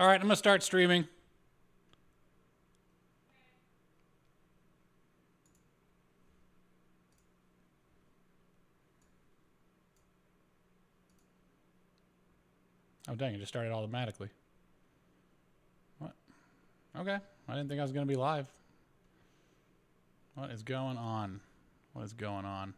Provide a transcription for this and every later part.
All right, I'm going to start streaming. Oh, dang, it just started automatically. What? Okay. I didn't think I was going to be live. What is going on? What is going on?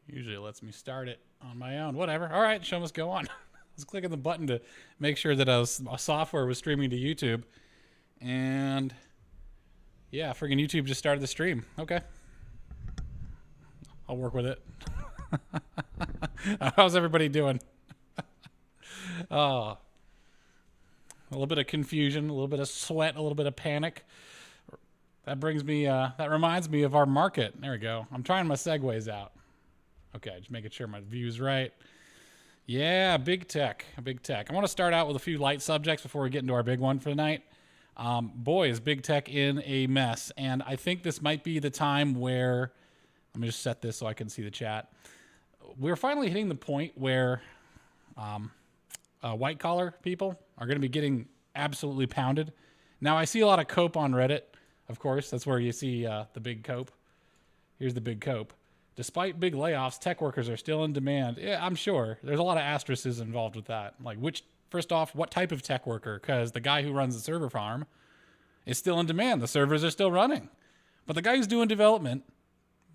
Usually it lets me start it on my own. Whatever. All right, show must go on. I was clicking the button to make sure that software was streaming to YouTube. And yeah, friggin' YouTube just started the stream. Okay. I'll work with it. How's everybody doing? A little bit of confusion, a little bit of sweat, a little bit of panic. That reminds me of our market. There we go. I'm trying my segues out. Okay, just making sure my view's right. Yeah, big tech. I want to start out with a few light subjects before we get into our big one for the night. Boy, is big tech in a mess. And I think this might be the time where, let me just set this so I can see the chat. We're finally hitting the point where white collar people are going to be getting absolutely pounded. Now, I see a lot of cope on Reddit. Of course, that's where you see the big cope. Here's the big cope. Despite big layoffs, tech workers are still in demand. Yeah, I'm sure. There's a lot of asterisks involved with that. Like, first off, what type of tech worker? Because the guy who runs the server farm is still in demand. The servers are still running. But the guy who's doing development,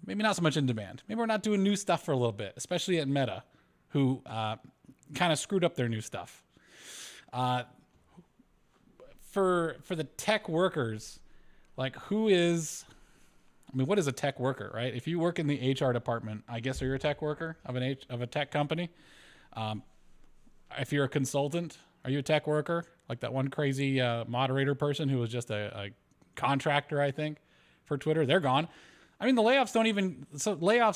maybe not so much in demand. Maybe we're not doing new stuff for a little bit, especially at Meta, who kind of screwed up their new stuff. For the tech workers, like what is a tech worker, right? If you work in the HR department, I guess you're a tech worker of a tech company. If you're a consultant, are you a tech worker? Like that one crazy moderator person who was just a contractor, I think, for Twitter. They're gone. I mean, the layoffs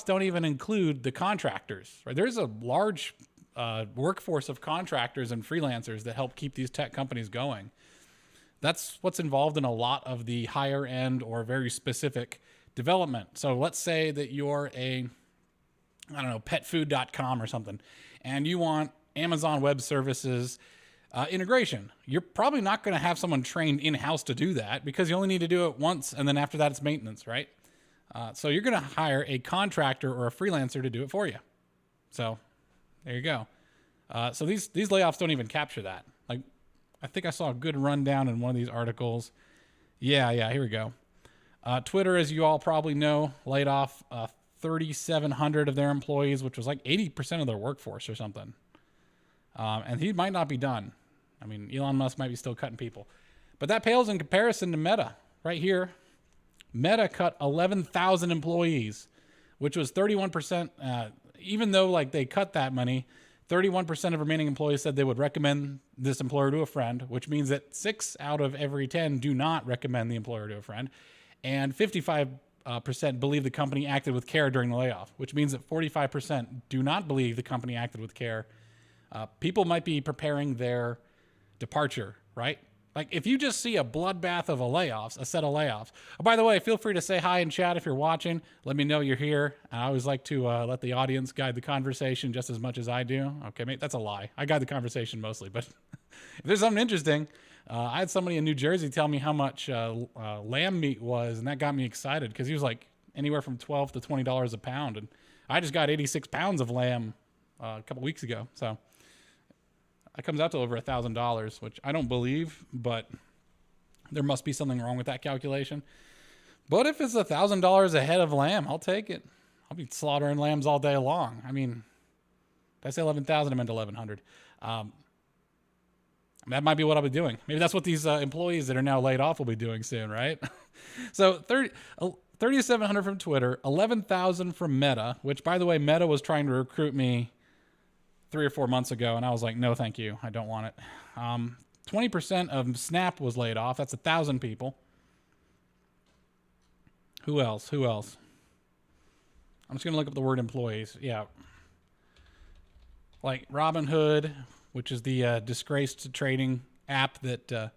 don't even include the contractors, right? There's a large workforce of contractors and freelancers that help keep these tech companies going. That's what's involved in a lot of the higher end or very specific development. So let's say that you're petfood.com or something, and you want Amazon Web Services integration. You're probably not going to have someone trained in-house to do that because you only need to do it once, and then after that it's maintenance, right? So you're going to hire a contractor or a freelancer to do it for you. So there you go. So these layoffs don't even capture that. Like, I think I saw a good rundown in one of these articles. Yeah, here we go. Twitter, as you all probably know, laid off 3,700 of their employees, which was like 80% of their workforce or something. And he might not be done. I mean, Elon Musk might be still cutting people. But that pales in comparison to Meta. Right here, Meta cut 11,000 employees, which was 31%. Even though like they cut that money, 31% of remaining employees said they would recommend this employer to a friend, which means that 6 out of every 10 do not recommend the employer to a friend. And 55% believe the company acted with care during the layoff, which means that 45% do not believe the company acted with care. People might be preparing their departure, right? Like if you just see a bloodbath of a set of layoffs. Oh, by the way, feel free to say hi in chat if you're watching. Let me know you're here. I always like to let the audience guide the conversation just as much as I do. Okay, mate, that's a lie. I guide the conversation mostly, but if there's something interesting, I had somebody in New Jersey tell me how much lamb meat was, and that got me excited because he was like anywhere from $12 to $20 a pound, and I just got 86 pounds of lamb a couple weeks ago, so that comes out to over $1,000, which I don't believe, but there must be something wrong with that calculation. But if it's $1,000 a head of lamb, I'll take it. I'll be slaughtering lambs all day long. I mean, did I say 11,000? I meant 1,100. That might be what I'll be doing. Maybe that's what these employees that are now laid off will be doing soon, right? So 3,700 from Twitter, 11,000 from Meta, which, by the way, Meta was trying to recruit me 3 or 4 months ago, and I was like, no, thank you. I don't want it. 20% of Snap was laid off. That's 1,000 people. Who else? I'm just going to look up the word employees. Yeah. Like Robinhood, which is the disgraced trading app that,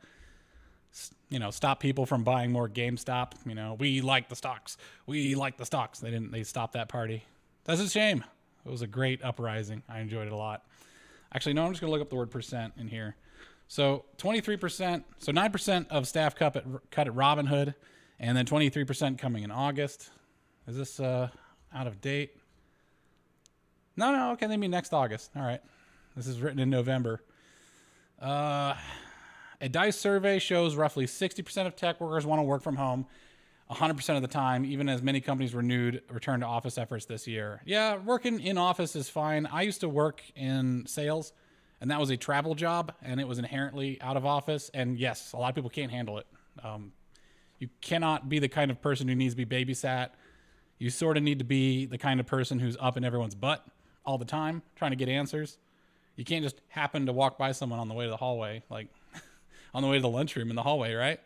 stop people from buying more GameStop. We like the stocks. They stopped that party. That's a shame. It was a great uprising. I enjoyed it a lot. Actually, no, I'm just going to look up the word percent in here. So 23%, so 9% of staff cut at Robinhood, and then 23% coming in August. Is this out of date? No, okay, they mean next August. All right. This is written in November. A DICE survey shows roughly 60% of tech workers want to work from home 100% of the time, even as many companies renewed return to office efforts this year. Yeah, working in office is fine. I used to work in sales, and that was a travel job, and it was inherently out of office. And yes, a lot of people can't handle it. You cannot be the kind of person who needs to be babysat. You sort of need to be the kind of person who's up in everyone's butt all the time, trying to get answers. You can't just happen to walk by someone on the way to the hallway, like on the way to the lunchroom in the hallway, right?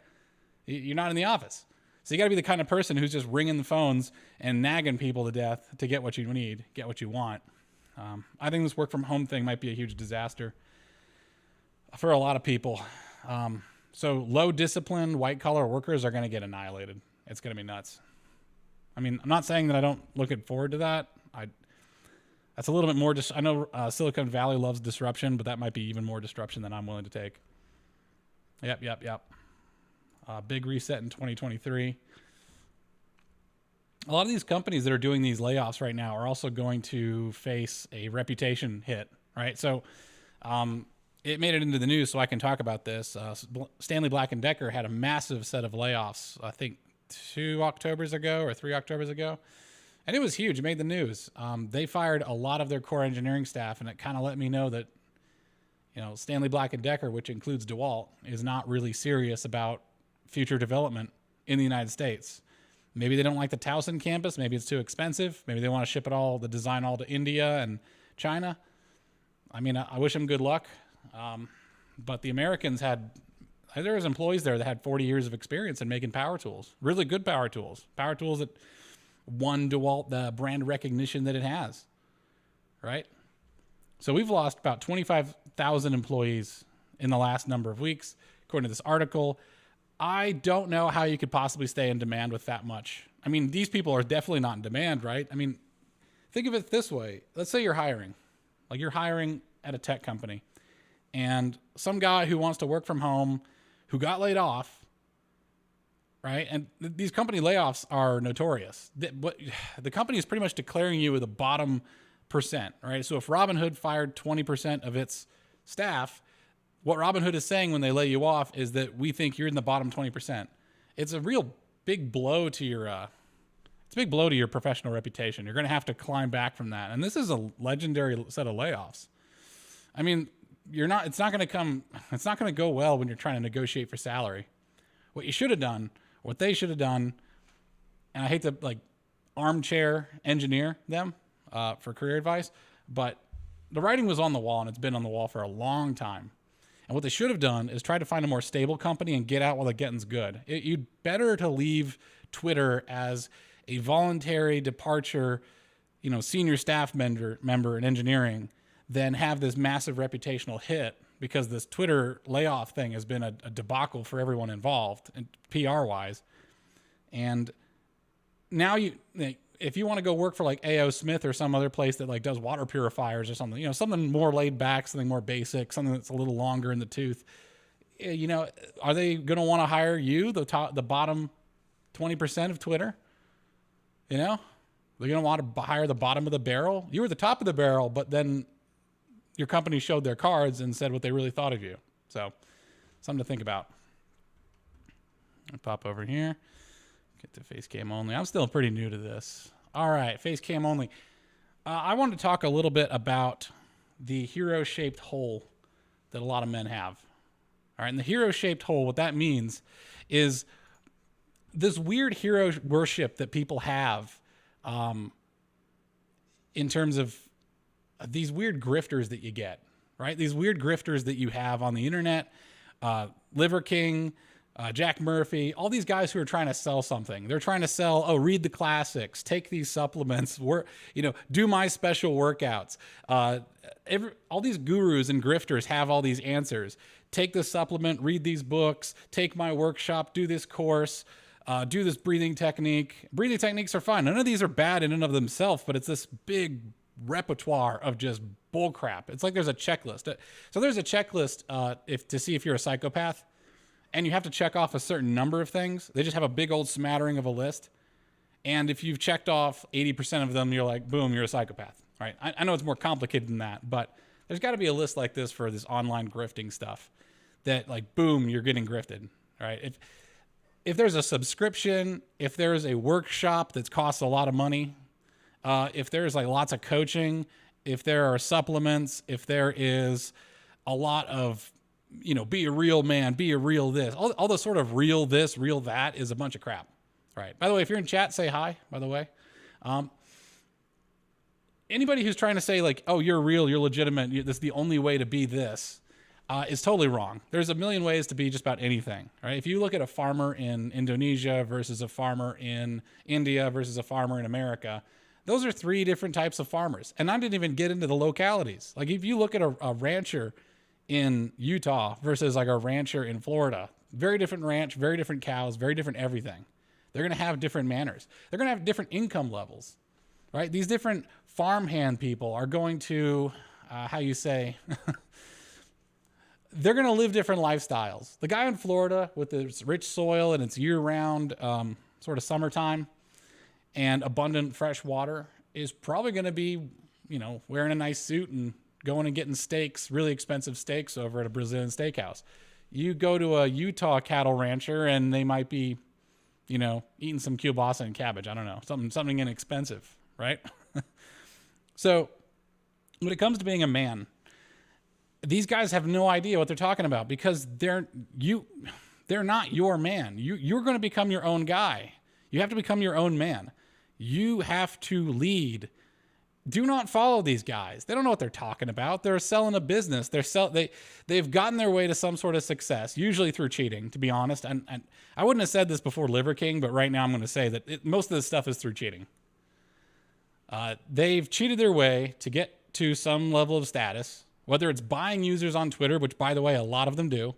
You're not in the office. So you got to be the kind of person who's just ringing the phones and nagging people to death to get what you need, get what you want. I think this work from home thing might be a huge disaster for a lot of people. So low disciplined white collar workers are going to get annihilated. It's going to be nuts. I mean, I'm not saying that I don't look forward to that. That's a little bit more. I know Silicon Valley loves disruption, but that might be even more disruption than I'm willing to take. Yep. Big reset in 2023. A lot of these companies that are doing these layoffs right now are also going to face a reputation hit, right? So it made it into the news, so I can talk about this. Stanley Black & Decker had a massive set of layoffs, I think 2 Octobers ago or 3 Octobers ago. And it was huge. It made the news. They fired a lot of their core engineering staff, and it kind of let me know that, Stanley Black & Decker, which includes DeWalt, is not really serious about future development in the United States. Maybe they don't like the Towson campus. Maybe it's too expensive. Maybe they want to ship the design all to India and China. I mean, I wish them good luck. But the Americans there was employees there that had 40 years of experience in making power tools, really good power tools that won DeWalt the brand recognition that it has, right? So we've lost about 25,000 employees in the last number of weeks, according to this article. I don't know how you could possibly stay in demand with that much. I mean, these people are definitely not in demand, right? I mean, think of it this way. Let's say you're hiring. Like you're hiring at a tech company. And some guy who wants to work from home, who got laid off, right? And these company layoffs are notorious. The company is pretty much declaring you the bottom percent, right? So if Robinhood fired 20% of its staff, what Robinhood is saying when they lay you off is that we think you're in the bottom 20%. It's a real big blow to your professional reputation. You're going to have to climb back from that. And this is a legendary set of layoffs. I mean, it's not going to go well when you're trying to negotiate for salary. What you should have done, what they should have done, and I hate to armchair engineer them for career advice, but the writing was on the wall, and it's been on the wall for a long time. And what they should have done is try to find a more stable company and get out while the getting's good. You'd better to leave Twitter as a voluntary departure, senior staff member in engineering than have this massive reputational hit, because this Twitter layoff thing has been a debacle for everyone involved, and PR-wise. And now if you want to go work for A.O. Smith or some other place that does water purifiers or something, something more laid back, something more basic, something that's a little longer in the tooth, are they going to want to hire you, the bottom 20% of Twitter? They're going to want to hire the bottom of the barrel. You were the top of the barrel, but then your company showed their cards and said what they really thought of you. So something to think about. I'll pop over here. Get to face cam only. I'm still pretty new to this. All right, face cam only. I wanted to talk a little bit about the hero-shaped hole that a lot of men have. All right, and the hero-shaped hole, what that means is this weird hero worship that people have in terms of these weird grifters that you get, right? These weird grifters that you have on the internet, Liver King, Jack Murphy, all these guys who are trying to sell something. They're trying to sell, read the classics, take these supplements, do my special workouts. All these gurus and grifters have all these answers. Take this supplement, read these books, take my workshop, do this course, do this breathing technique. Breathing techniques are fine. None of these are bad in and of themselves, but it's this big repertoire of just bull crap. It's like there's a checklist. So there's a checklist to see if you're a psychopath, and you have to check off a certain number of things. They just have a big old smattering of a list. And if you've checked off 80% of them, you're like, boom, you're a psychopath. All right. I know it's more complicated than that, but there's got to be a list like this for this online grifting stuff that, like, boom, you're getting grifted. All right. If there's a subscription, if there's a workshop that costs a lot of money, if there's like lots of coaching, if there are supplements, if there is a lot of, be a real man, be a real this, all the sort of real this, real that is a bunch of crap. All right. By the way, if you're in chat, say hi, by the way. Anybody who's trying to say like, oh, you're real, you're legitimate, this is the only way to be this, is totally wrong. There's a million ways to be just about anything, right? If you look at a farmer in Indonesia versus a farmer in India versus a farmer in America, those are 3 different types of farmers. And I didn't even get into the localities. Like if you look at a rancher in Utah versus like a rancher in Florida, very different ranch, very different cows, very different everything. They're going to have different manners. They're going to have different income levels, right? These different farmhand people are going to, they're going to live different lifestyles. The guy in Florida with this rich soil and it's year-round sort of summertime and abundant fresh water is probably going to be, wearing a nice suit and going and getting steaks, really expensive steaks over at a Brazilian steakhouse. You go to a Utah cattle rancher and they might be, eating some kielbasa and cabbage. I don't know, something inexpensive, right? So when it comes to being a man, these guys have no idea what they're talking about because they're not your man. You're going to become your own guy. You have to become your own man. You have to lead. Do not follow these guys. They don't know what they're talking about. They're selling a business. They've gotten their way to some sort of success, usually through cheating, to be honest. And I wouldn't have said this before Liver King, but right now I'm going to say that most of this stuff is through cheating. They've cheated their way to get to some level of status, whether it's buying users on Twitter, which, by the way, a lot of them do.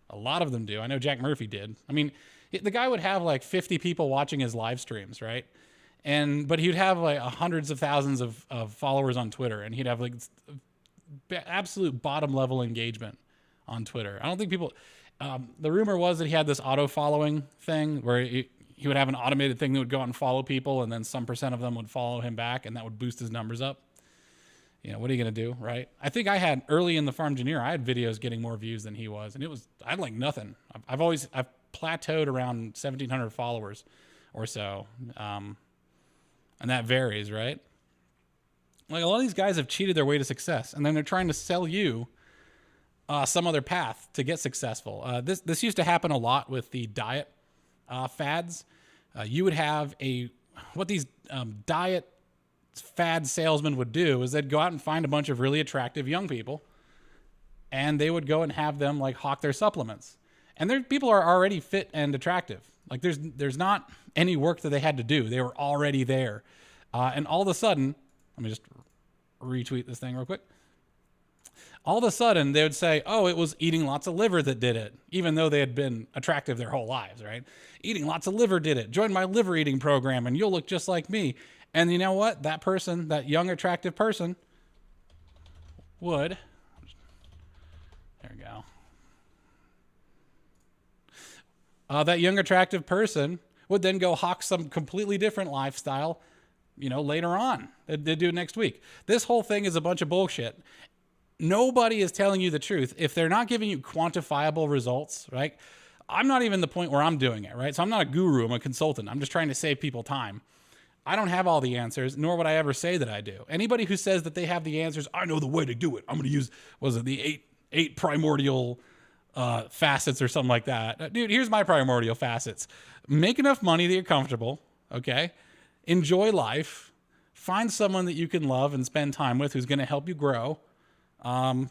I know Jack Murphy did. I mean, the guy would have like 50 people watching his live streams, right? But he'd have like hundreds of thousands of followers on Twitter, and he'd have like absolute bottom level engagement on Twitter. I don't think people, the rumor was that he had this auto following thing where he would have an automated thing that would go out and follow people, and then some percent of them would follow him back, and that would boost his numbers up. What are you going to do, right? I think I had early in the Farm Engineer, I had videos getting more views than he was, and I had like nothing. I've plateaued around 1,700 followers or so. And that varies, right? Like a lot of these guys have cheated their way to success, and then they're trying to sell you some other path to get successful. This used to happen a lot with the diet fads. You would have what these diet fad salesmen would do is they'd go out and find a bunch of really attractive young people, and they would go and have them like hawk their supplements. And people are already fit and attractive. Like there's not any work that they had to do. They were already there. And all of a sudden, let me just retweet this thing real quick. All of a sudden they would say, oh, it was eating lots of liver that did it, even though they had been attractive their whole lives, right? Eating lots of liver did it. Join my liver eating program and you'll look just like me. And you know what? That person, that young attractive person would, there we go. That young attractive person would then go hawk some completely different lifestyle, later on. They do it next week. This whole thing is a bunch of bullshit. Nobody is telling you the truth. If they're not giving you quantifiable results, right? I'm not even the point where I'm doing it, right? So I'm not a guru. I'm a consultant. I'm just trying to save people time. I don't have all the answers, nor would I ever say that I do. Anybody who says that they have the answers, I know the way to do it. I'm going to use, the eight primordial facets or something like that. Dude, here's my primordial facets. Make enough money that you're comfortable, okay? Enjoy life. Find someone that you can love and spend time with who's going to help you grow. And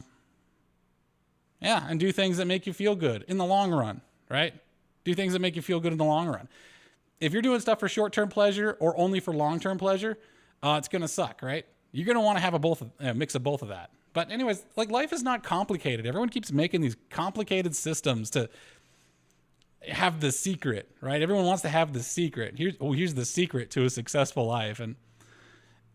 do things that make you feel good in the long run, right? Do things that make you feel good in the long run. If you're doing stuff for short-term pleasure or only for long-term pleasure, it's going to suck, right? You're going to want to have a mix of both of that. But anyways, like life is not complicated. Everyone keeps making these complicated systems to have the secret, right? Everyone wants to have the secret. Here's the secret to a successful life. And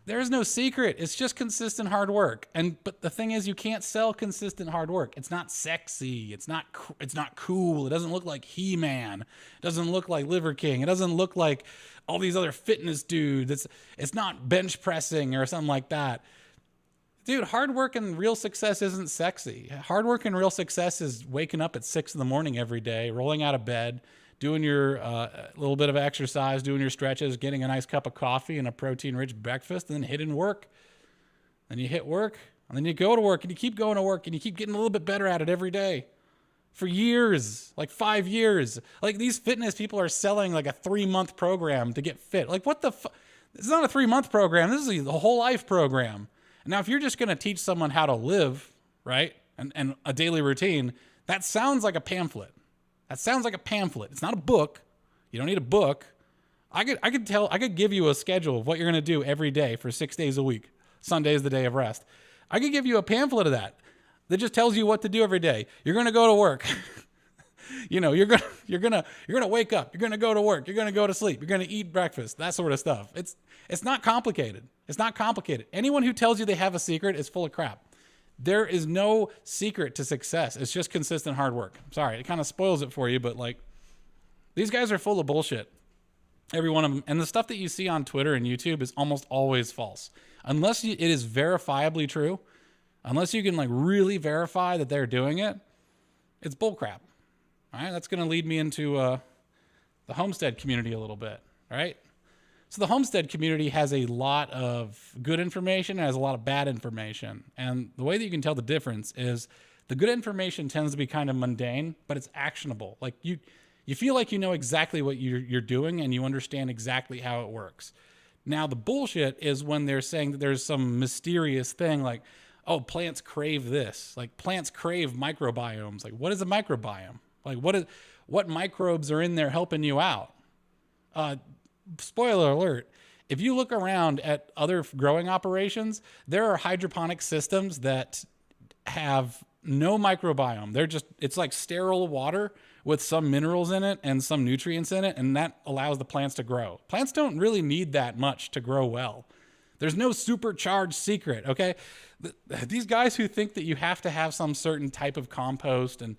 There's no secret. It's just consistent hard work. But the thing is, you can't sell consistent hard work. It's not sexy. It's not cool. It doesn't look like He-Man. It doesn't look like Liver King. It doesn't look like all these other fitness dudes. It's not bench pressing or something like that. Dude, hard work and real success isn't sexy. Hard work and real success is waking up at 6 a.m. every day, rolling out of bed, doing your little bit of exercise, doing your stretches, getting a nice cup of coffee and a protein-rich breakfast, and then hitting work. Then you hit work, and then you go to work, and you keep going to work, and you keep getting a little bit better at it every day. For years, like 5 years. Like, these fitness people are selling like a 3-month program to get fit. Like, what the fuck? It's not a 3-month program. This is a whole life program. Now, if you're just going to teach someone how to live, right, and a daily routine, that sounds like a pamphlet. That sounds like a pamphlet. It's not a book. You don't need a book. I could give you a schedule of what you're going to do every day for 6 days a week. Sunday is the day of rest. I could give you a pamphlet of that just tells you what to do every day. You're going to go to work. You're going to wake up. You're going to go to work. You're going to go to sleep. You're going to eat breakfast. That sort of stuff. It's not complicated. It's not complicated. Anyone who tells you they have a secret is full of crap. There is no secret to success. It's just consistent hard work. Sorry, it kind of spoils it for you, but like, these guys are full of bullshit. Every one of them. And the stuff that you see on Twitter and YouTube is almost always false. Unless it is verifiably true, unless you can like really verify that they're doing it, it's bullcrap. All right, that's going to lead me into the homestead community a little bit, right? So the homestead community has a lot of good information and has a lot of bad information. And the way that you can tell the difference is the good information tends to be kind of mundane, but it's actionable. Like you feel like you know exactly what you're doing and you understand exactly how it works. Now, the bullshit is when they're saying that there's some mysterious thing like, oh, plants crave this. Like, plants crave microbiomes. Like, what is a microbiome? Like, what microbes are in there helping you out? Spoiler alert, if you look around at other growing operations, there are hydroponic systems that have no microbiome. It's like sterile water with some minerals in it and some nutrients in it, and that allows the plants to grow. Plants don't really need that much to grow well. There's no supercharged secret, okay? These guys who think that you have to have some certain type of compost and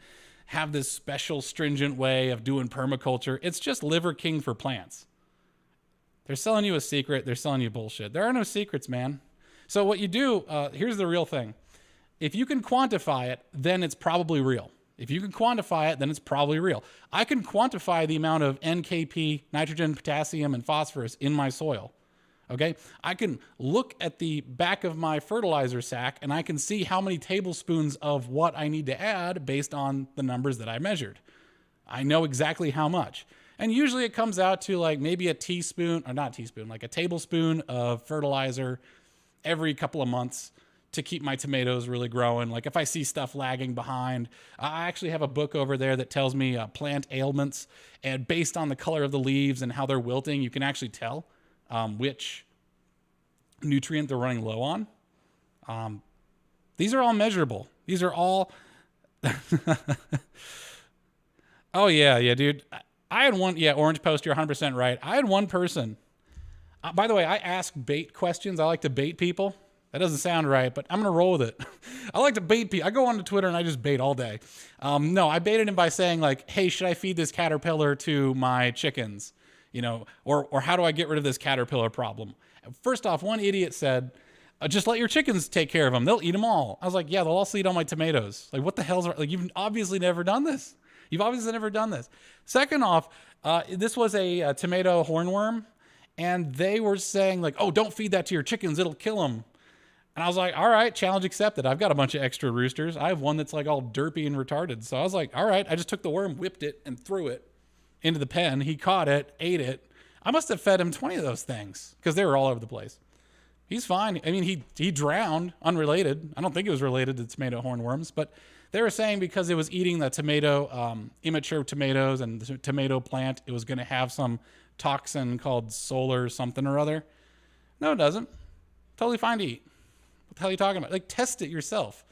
have this special stringent way of doing permaculture, it's just Liver King for plants. They're selling you a secret. They're selling you bullshit. There are no secrets, man. So what you do, here's the real thing. If you can quantify it, then it's probably real. If you can quantify it, then it's probably real. I can quantify the amount of NKP, nitrogen, potassium, and phosphorus in my soil. Okay? I can look at the back of my fertilizer sack and I can see how many tablespoons of what I need to add based on the numbers that I measured. I know exactly how much. And usually it comes out to like maybe a tablespoon of fertilizer every couple of months to keep my tomatoes really growing. Like if I see stuff lagging behind, I actually have a book over there that tells me plant ailments, and based on the color of the leaves and how they're wilting, you can actually tell which nutrient they're running low on. These are all measurable. These are all... Oh yeah, dude. I had one, Orange Post, you're 100% right. I had one person. By the way, I ask bait questions. I like to bait people. That doesn't sound right, but I'm going to roll with it. I like to bait people. I go onto Twitter and I just bait all day. No, I baited him by saying like, hey, should I feed this caterpillar to my chickens? Or how do I get rid of this caterpillar problem? First off, one idiot said, just let your chickens take care of them. They'll eat them all. I was like, yeah, they'll also eat all my tomatoes. Like, what the hell's like? You've obviously never done this. Second off, this was a tomato hornworm, and they were saying like, oh, don't feed that to your chickens. It'll kill them. And I was like, all right, challenge accepted. I've got a bunch of extra roosters. I have one that's like all derpy and retarded. So I was like, all right, I just took the worm, whipped it, and threw it into the pen. He caught it, ate it. I must have fed him 20 of those things because they were all over the place. He's fine. I mean, he drowned, unrelated. I don't think it was related to tomato hornworms, but they were saying because it was eating the tomato, immature tomatoes and the tomato plant, it was going to have some toxin called solar something or other. No, it doesn't. Totally fine to eat. What the hell are you talking about? Like, test it yourself.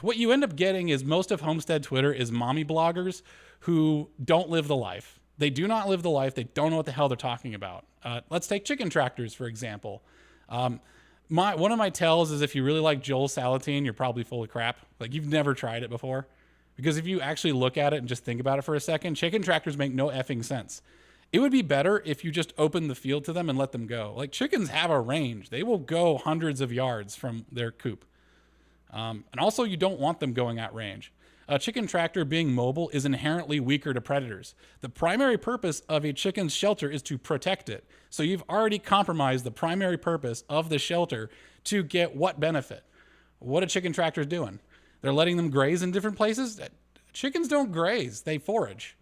What you end up getting is most of Homestead Twitter is mommy bloggers who don't live the life. They do not live the life. They don't know what the hell they're talking about. Let's take chicken tractors, for example. One of my tells is if you really like Joel Salatin, you're probably full of crap. Like you've never tried it before. Because if you actually look at it and just think about it for a second, chicken tractors make no effing sense. It would be better if you just opened the field to them and let them go. Like chickens have a range. They will go hundreds of yards from their coop. And also you don't want them going at range. A chicken tractor being mobile is inherently weaker to predators. The primary purpose of a chicken's shelter is to protect it. So you've already compromised the primary purpose of the shelter to get what benefit? What are chicken tractors doing? They're letting them graze in different places? Chickens don't graze, they forage.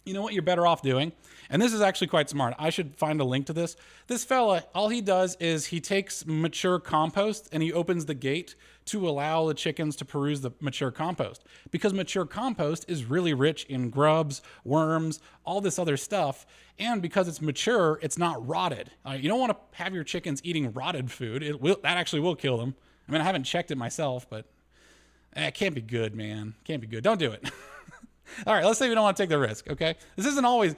You know what you're better off doing? And this is actually quite smart. I should find a link to this. This fella, all he does is he takes mature compost and he opens the gate to allow the chickens to peruse the mature compost. Because mature compost is really rich in grubs, worms, all this other stuff. And because it's mature, it's not rotted. You don't want to have your chickens eating rotted food. That actually will kill them. I mean, I haven't checked it myself, but it can't be good, man. Can't be good. Don't do it. All right, let's say we don't want to take the risk, okay? This isn't always,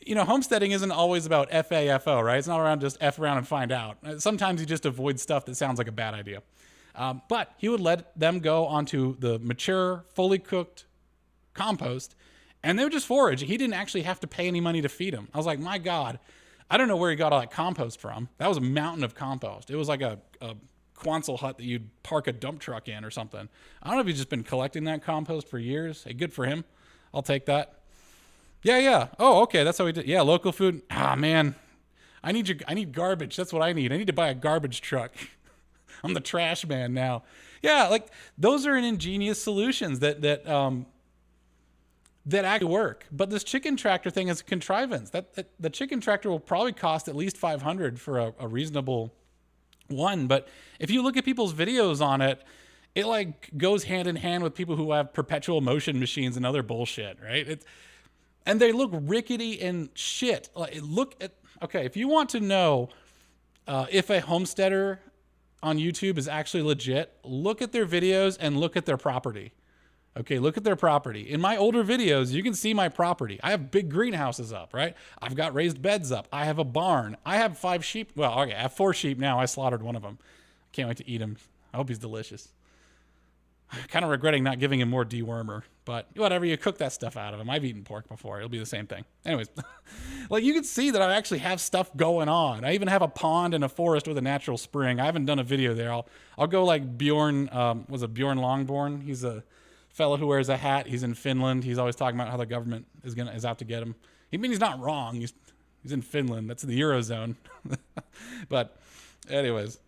homesteading isn't always about FAFO, right? It's not around just F around and find out. Sometimes you just avoid stuff that sounds like a bad idea. But he would let them go onto the mature, fully cooked compost, and they would just forage. He didn't actually have to pay any money to feed them. I was like, my God, I don't know where he got all that compost from. That was a mountain of compost. It was like a Quonset hut that you'd park a dump truck in or something. I don't know if he's just been collecting that compost for years. Hey, good for him. I'll take that. Yeah. Oh, okay. That's how we did. Yeah, local food. Ah, man. I need garbage. That's what I need. I need to buy a garbage truck. I'm the trash man now. Yeah, like those are ingenious solutions that actually work. But this chicken tractor thing is a contrivance. That the chicken tractor will probably cost at least $500 for a reasonable one. But if you look at people's videos on it, it like goes hand in hand with people who have perpetual motion machines and other bullshit, right? And they look rickety and shit. Okay, if you want to know if a homesteader on YouTube is actually legit, look at their videos and look at their property. Okay, look at their property. In my older videos, you can see my property. I have big greenhouses up, right? I've got raised beds up. I have a barn. I have 5 sheep. Well, okay, I have 4 sheep now. I slaughtered one of them. Can't wait to eat him. I hope he's delicious. Kind of regretting not giving him more dewormer, but whatever, you cook that stuff out of him. I've eaten pork before. It'll be the same thing. Anyways, like you can see that I actually have stuff going on. I even have a pond and a forest with a natural spring. I haven't done a video there. I'll go like Bjorn, Bjorn Longborn? He's a fellow who wears a hat. He's in Finland. He's always talking about how the government is out to get him. He's not wrong. He's in Finland. That's the Eurozone. But anyways,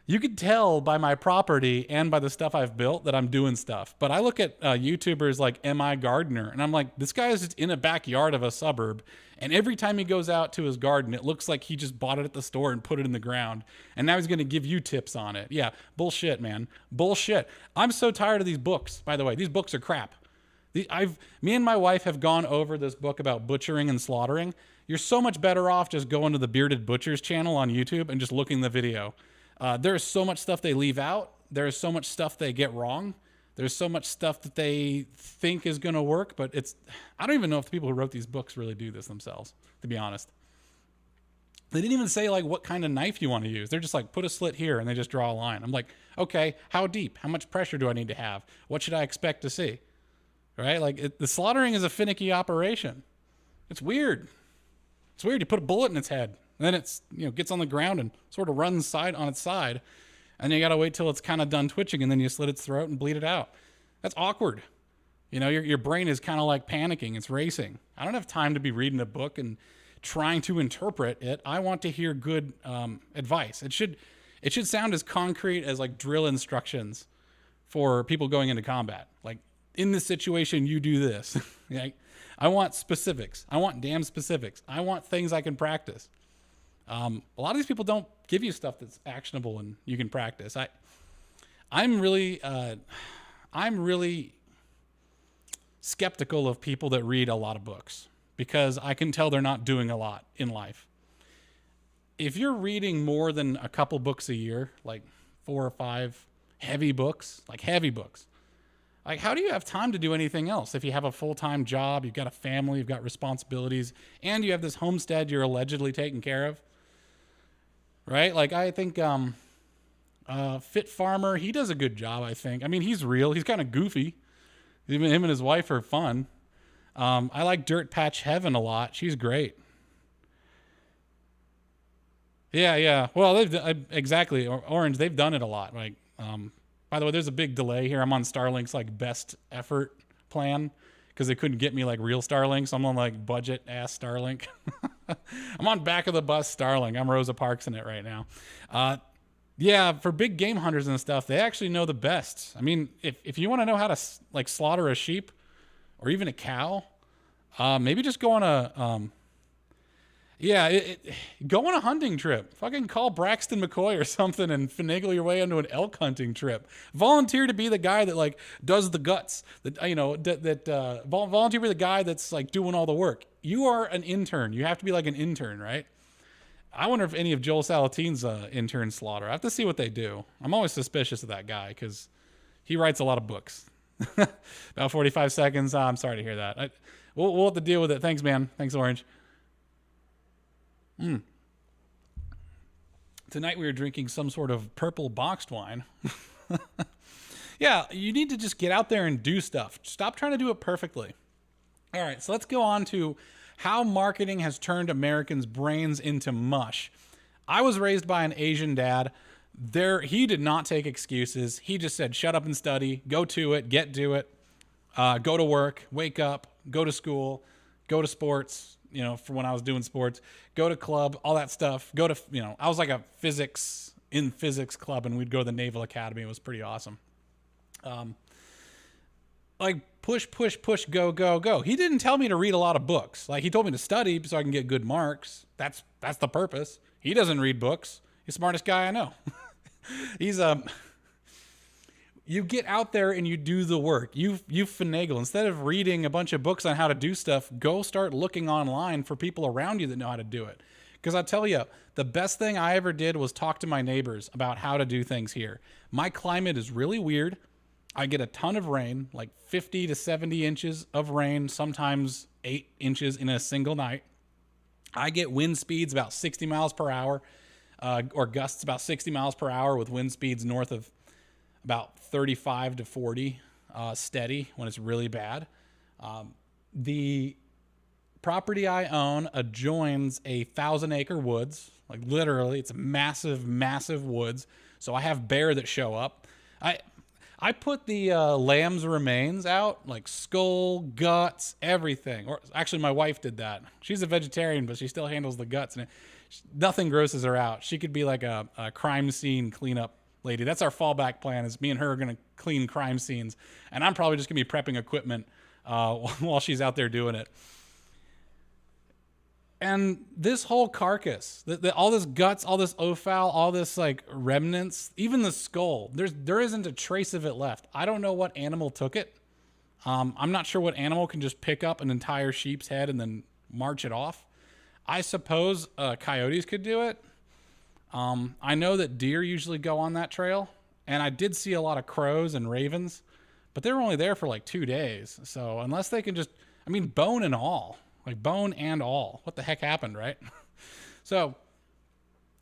you could tell by my property and by the stuff I've built that I'm doing stuff. But I look at YouTubers like M.I. Gardener, and I'm like, this guy is just in a backyard of a suburb. And every time he goes out to his garden, it looks like he just bought it at the store and put it in the ground. And now he's going to give you tips on it. Yeah, bullshit, man. Bullshit. I'm so tired of these books, by the way. These books are crap. Me and my wife have gone over this book about butchering and slaughtering. You're so much better off just going to the Bearded Butchers channel on YouTube and just looking the video. There's so much stuff they leave out. There's so much stuff they get wrong. There's so much stuff that they think is going to work, but I don't even know if the people who wrote these books really do this themselves, to be honest. They didn't even say like what kind of knife you want to use. They're just like, put a slit here, and they just draw a line. I'm like, okay, how deep? How much pressure do I need to have? What should I expect to see? Right? Like the slaughtering is a finicky operation. It's weird. It's weird. You put a bullet in its head. And then it's, gets on the ground and sort of runs on its side. And then you got to wait till it's kind of done twitching, and then you slit its throat and bleed it out. That's awkward. Your brain is kind of like panicking. It's racing. I don't have time to be reading a book and trying to interpret it. I want to hear good advice. It should sound as concrete as like drill instructions for people going into combat. Like, in this situation, you do this. I want specifics. I want damn specifics. I want things I can practice. A lot of these people don't give you stuff that's actionable and you can practice. I'm really skeptical of people that read a lot of books because I can tell they're not doing a lot in life. If you're reading more than a couple books a year, like 4 or 5 heavy books, like how do you have time to do anything else? If you have a full-time job, you've got a family, you've got responsibilities, and you have this homestead you're allegedly taking care of. right? Like I think Fit Farmer, he does a good job, I think. I mean, he's real. He's kind of goofy. Even him and his wife are fun. I like Dirt Patch Heaven a lot. She's great. Yeah, yeah. Well, exactly. Orange, they've done it a lot. Like, by the way, there's a big delay here. I'm on Starlink's like best effort plan because they couldn't get me like real Starlink. So I'm on like budget ass Starlink. I'm on back of the bus Starlink. I'm Rosa Parks in it right now. Yeah, for big game hunters and stuff, they actually know the best. I mean, if you want to know how to like slaughter a sheep or even a cow, maybe just go on a go on a hunting trip. Fucking call Braxton McCoy or something and finagle your way into an elk hunting trip. Volunteer to be the guy that like does the guts. Volunteer to be the guy that's like doing all the work. You are an intern. You have to be like an intern, right? I wonder if any of Joel Salatine's interns slaughter. I have to see what they do. I'm always suspicious of that guy because he writes a lot of books. About 45 seconds. I'm sorry to hear that. We'll have to deal with it. Thanks, man. Thanks, Orange. Tonight we were drinking some sort of purple boxed wine. Yeah, you need to just get out there and do stuff. Stop trying to do it perfectly. All right, so let's go on to how marketing has turned Americans' brains into mush. I was raised by an Asian dad. He did not take excuses. He just said, shut up and study, go to it, get to it, go to work, wake up, go to school, go to sports, for when I was doing sports, go to club, all that stuff. I was like a physics club, and we'd go to the Naval Academy. It was pretty awesome. Like push, go, go, go. He didn't tell me to read a lot of books. Like he told me to study so I can get good marks. That's the purpose. He doesn't read books. He's the smartest guy I know. He's you get out there and you do the work. You finagle. Instead of reading a bunch of books on how to do stuff, go start looking online for people around you that know how to do it. Because I tell you, the best thing I ever did was talk to my neighbors about how to do things here. My climate is really weird. I get a ton of rain, like 50 to 70 inches of rain, sometimes 8 inches in a single night. I get wind speeds about 60 miles per hour, or gusts about 60 miles per hour with wind speeds north of about 35 to 40 steady when it's really bad. The property I own adjoins 1,000-acre woods. Like literally, it's a massive, massive woods. So I have bear that show up. I put the lamb's remains out, like skull, guts, everything. Or actually, my wife did that. She's a vegetarian, but she still handles the guts, and nothing grosses her out. She could be like a crime scene cleanup lady. That's our fallback plan. Is me and her are gonna clean crime scenes, and I'm probably just gonna be prepping equipment while she's out there doing it. And this whole carcass, all this guts, all this offal, all this like remnants, even the skull, there isn't a trace of it left. I don't know what animal took it. I'm not sure what animal can just pick up an entire sheep's head and then march it off. I suppose coyotes could do it. I know that deer usually go on that trail, and I did see a lot of crows and ravens, but they were only there for like 2 days. So unless they can bone and all. Like bone and all. What the heck happened, right? So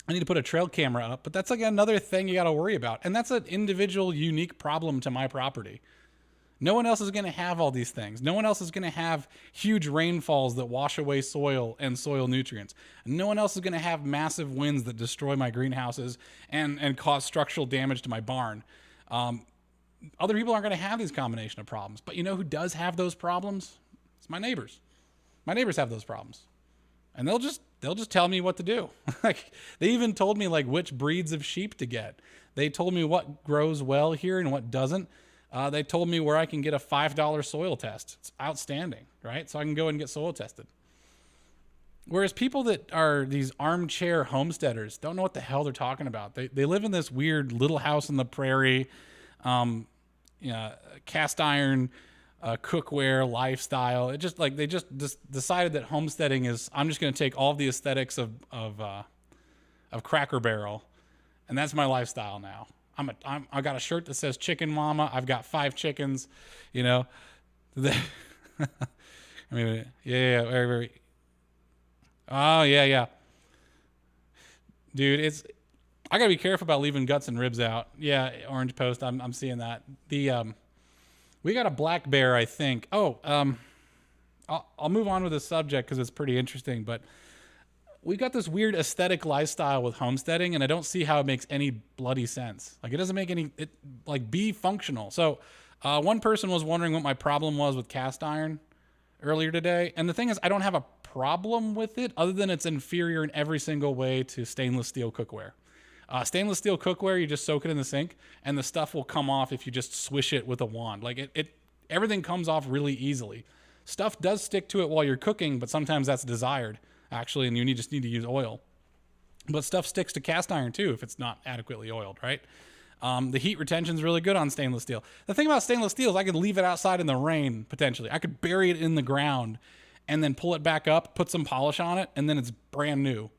I need to put a trail camera up, but that's like another thing you got to worry about. And that's an individual, unique problem to my property. No one else is going to have all these things. No one else is going to have huge rainfalls that wash away soil and soil nutrients. No one else is going to have massive winds that destroy my greenhouses and cause structural damage to my barn. Other people aren't going to have these combination of problems. But you know who does have those problems? It's my neighbors. My neighbors have those problems, and they'll just tell me what to do. Like they even told me like which breeds of sheep to get. They told me what grows well here and what doesn't. They told me where I can get a $5 soil test. It's outstanding, right? So I can go and get soil tested. Whereas people that are these armchair homesteaders don't know what the hell they're talking about. They live in this weird little house in the prairie, cast iron, cookware lifestyle. It just like they just decided that homesteading is. I'm just going to take all of the aesthetics of Cracker Barrel, and that's my lifestyle now. I got a shirt that says Chicken Mama. I've got 5 chickens. I mean, yeah. Oh yeah. Dude, I gotta be careful about leaving guts and ribs out. Yeah, Orange Post, I'm seeing that. We got a black bear, I think. I'll move on with the subject because it's pretty interesting, but we got this weird aesthetic lifestyle with homesteading, and I don't see how it makes any bloody sense. Like, it doesn't make be functional. So one person was wondering what my problem was with cast iron earlier today, and the thing is, I don't have a problem with it other than it's inferior in every single way to stainless steel cookware. Stainless steel cookware, you just soak it in the sink, and the stuff will come off if you just swish it with a wand. Like, everything comes off really easily. Stuff does stick to it while you're cooking, but sometimes that's desired, actually, and you just need to use oil. But stuff sticks to cast iron, too, if it's not adequately oiled, right? The heat retention is really good on stainless steel. The thing about stainless steel is I could leave it outside in the rain, potentially. I could bury it in the ground and then pull it back up, put some polish on it, and then it's brand new,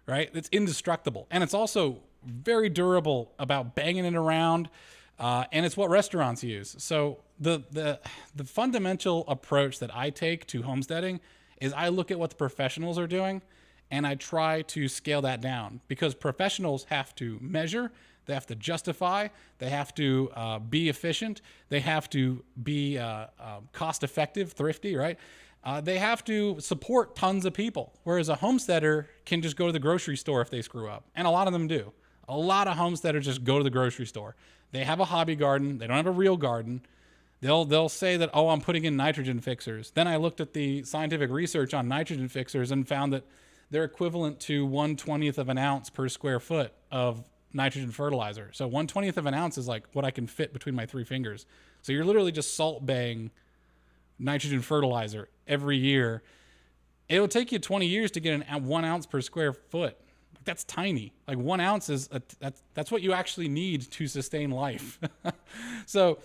right? It's indestructible. And it's also very durable about banging it around, and it's what restaurants use. So the fundamental approach that I take to homesteading is I look at what the professionals are doing, and I try to scale that down, because professionals have to measure, they have to justify, they have to be efficient, they have to be cost effective, thrifty, right? They have to support tons of people, whereas a homesteader can just go to the grocery store if they screw up, and a lot of them do. A lot of homesteaders just go to the grocery store. They have a hobby garden. They don't have a real garden. They'll say that, oh, I'm putting in nitrogen fixers. Then I looked at the scientific research on nitrogen fixers and found that they're equivalent to 1/20th of an ounce per square foot of nitrogen fertilizer. So 1/20th of an ounce is like what I can fit between my 3 fingers. So you're literally just salt baying nitrogen fertilizer every year. It'll take you 20 years to get 1 ounce per square foot. That's tiny. Like 1 ounce is that's what you actually need to sustain life. So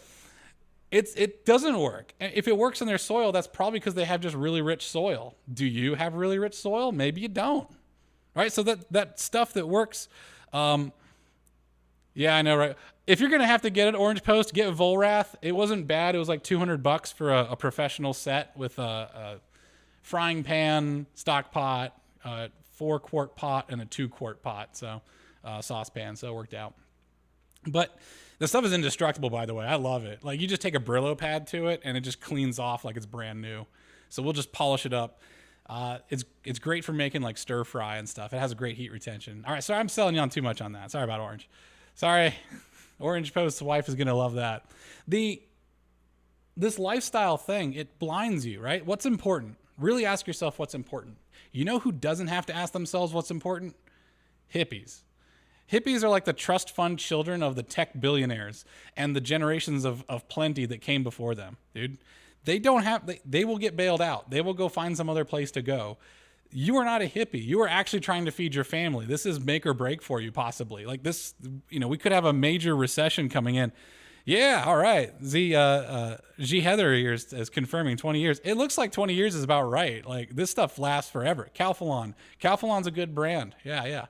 it doesn't work. If it works in their soil, that's probably because they have just really rich soil. Do you have really rich soil? Maybe you don't. Right? So that stuff that works. Yeah, I know, right? If you're gonna have to get an Orange Post, get Volrath. It wasn't bad. It was like $200 for a professional set with a frying pan, stock pot, 4-quart pot, and a 2-quart pot, so saucepan, so it worked out. But the stuff is indestructible, by the way. I love it. Like, you just take a Brillo pad to it, and it just cleans off like it's brand new. So we'll just polish it up. It's great for making like stir fry and stuff. It has a great heat retention. All right, sorry, I'm selling you on too much on that. Sorry about Orange. Sorry, Orange Post's wife is gonna love that. This lifestyle thing, it blinds you, right? What's important? Really ask yourself what's important. You know who doesn't have to ask themselves what's important? Hippies. Hippies are like the trust fund children of the tech billionaires and the generations of plenty that came before them, dude. They will get bailed out. They will go find some other place to go. You are not a hippie. You are actually trying to feed your family. This is make or break for you, possibly. Like this, we could have a major recession coming in. Yeah, all right. G Heather here is confirming 20 years. It looks like 20 years is about right. Like, this stuff lasts forever. Calphalon's a good brand. Yeah.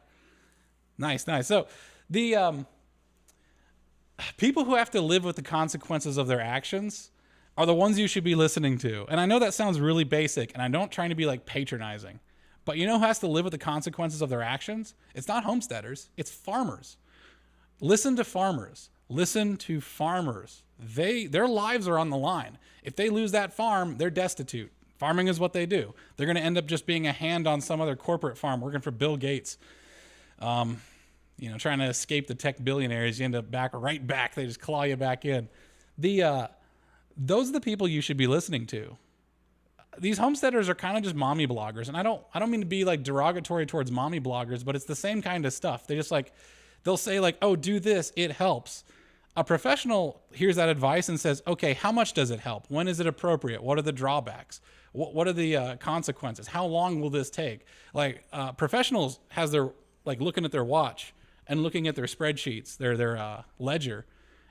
Nice. So the people who have to live with the consequences of their actions are the ones you should be listening to. And I know that sounds really basic, and I'm not trying to be like patronizing, but you know who has to live with the consequences of their actions? It's not homesteaders. It's farmers. Listen to farmers. Listen to farmers. Their lives are on the line. If they lose that farm, they're destitute. Farming is what they do. They're going to end up just being a hand on some other corporate farm working for Bill Gates. Trying to escape the tech billionaires. You end up right back. They just claw you back in. Those are the people you should be listening to. These homesteaders are kind of just mommy bloggers. And I don't mean to be like derogatory towards mommy bloggers, but it's the same kind of stuff. They'll say like, oh, do this, it helps. A professional hears that advice and says, okay, how much does it help? When is it appropriate? What are the drawbacks? What are the consequences? How long will this take? Like, professionals has their, like, looking at their watch and looking at their spreadsheets, their ledger,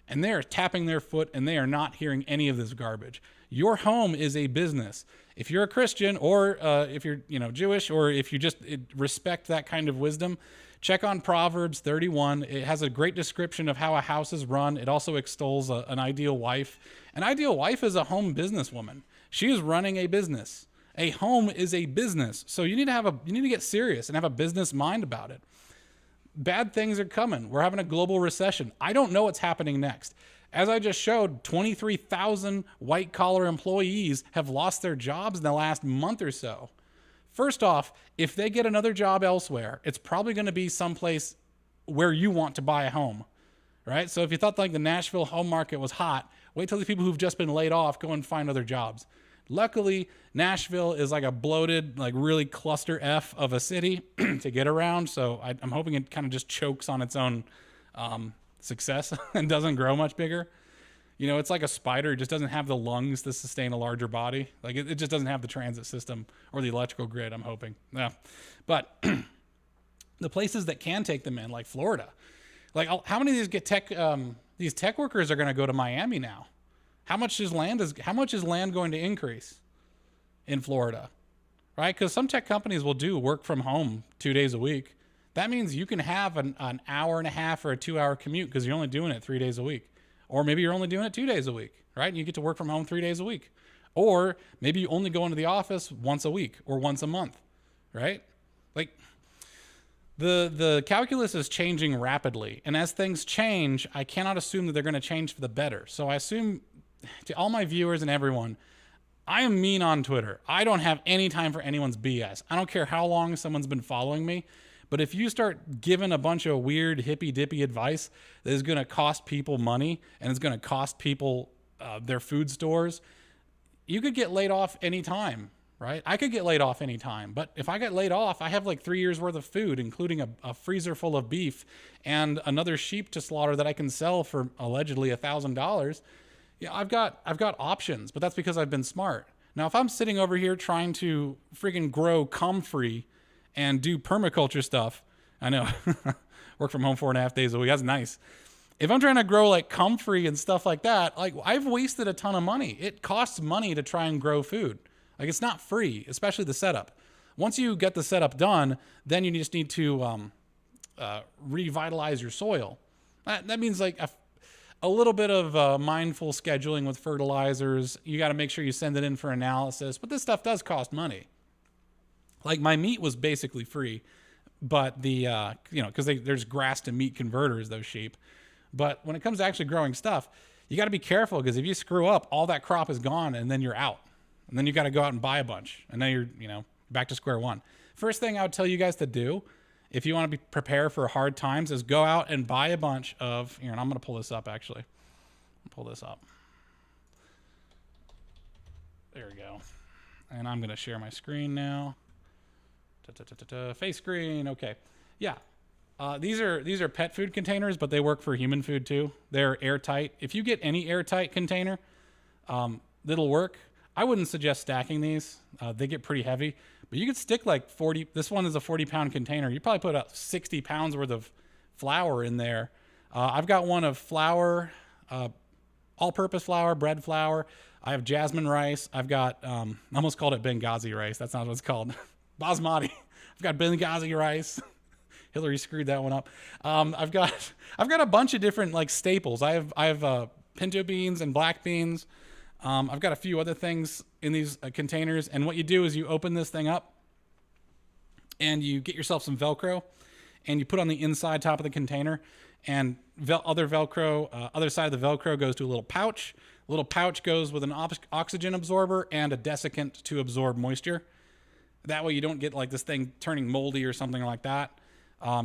and they're tapping their foot and they are not hearing any of this garbage. Your home is a business. If you're a Christian, or if you're Jewish, or if you just respect that kind of wisdom, check on Proverbs 31. It has a great description of how a house is run. It also extols an ideal wife. An ideal wife is a home businesswoman. She is running a business. A home is a business. So you need to get serious and have a business mind about it. bad things are coming. We're having a global recession. I don't know what's happening next. As I just showed, 23,000 white collar employees have lost their jobs in the last month or so. First off, if they get another job elsewhere, it's probably going to be someplace where you want to buy a home, right? So if you thought like the Nashville home market was hot, wait till the people who've just been laid off go and find other jobs. Luckily, Nashville is like a bloated, like really cluster F of a city to get around. So I'm hoping it kind of just chokes on its own success and doesn't grow much bigger. You know, it's like a spider. It just doesn't have the lungs to sustain a larger body. Like it just doesn't have the transit system or the electrical grid, I'm hoping. Yeah. But the places that can take them in, like Florida, like how many of these tech workers are going to go to Miami now? How much is land going to increase in Florida? Right? Because some tech companies will do work from home 2 days a week. That means you can have an hour and a half or a 2 hour commute because you're only doing it 3 days a week. Or maybe you're only doing it 2 days a week, right? And you get to work from home 3 days a week. Or maybe you only go into the office once a week or once a month, right? Like the calculus is changing rapidly. And as things change, I cannot assume that they're going to change for the better. So I assume to all my viewers and everyone, I am mean on Twitter. I don't have any time for anyone's BS. I don't care how long someone's been following me. But if you start giving a bunch of weird hippy-dippy advice that is going to cost people money and is going to cost people their food stores, you could get laid off anytime, right? I could get laid off anytime. But if I get laid off, I have like 3 years worth of food, including a freezer full of beef and another sheep to slaughter that I can sell for allegedly $1,000. Yeah, I've got options, but that's because I've been smart. Now, if I'm sitting over here trying to freaking grow comfrey and do permaculture stuff, I know, work from home 4.5 days a week. That's nice. If I'm trying to grow like comfrey and stuff like that, like I've wasted a ton of money. It costs money to try and grow food. Like it's not free, especially the setup. Once you get the setup done, then you just need to revitalize your soil. That means like a little bit of mindful scheduling with fertilizers. You got to make sure you send it in for analysis, but this stuff does cost money. Like my meat was basically free, but because there's grass to meat converters, those sheep. But when it comes to actually growing stuff, you got to be careful because if you screw up, all that crop is gone and then you're out. And then you got to go out and buy a bunch. And then you're, back to square one. First thing I would tell you guys to do if you want to be prepared for hard times is go out and buy a bunch of, and I'm going to pull this up actually. Pull this up. There we go. And I'm going to share my screen now. Face screen. Okay. Yeah. These are pet food containers, but they work for human food too. They're airtight. If you get any airtight container, that'll work. I wouldn't suggest stacking these. They get pretty heavy, but you could stick like 40. This one is a 40-pound container. You probably put about 60 pounds worth of flour in there. I've got one of flour, all-purpose flour, bread flour. I have jasmine rice. I've got, I almost called it Benghazi rice. That's not what it's called. Basmati. I've got Benghazi rice. Hillary screwed that one up. I've got a bunch of different like staples. I have pinto beans and black beans. I've got a few other things in these containers. And what you do is you open this thing up and you get yourself some Velcro and you put on the inside top of the container, and other side of the Velcro goes to a little pouch. A little pouch goes with an oxygen absorber and a desiccant to absorb moisture. That way you don't get like this thing turning moldy or something like that.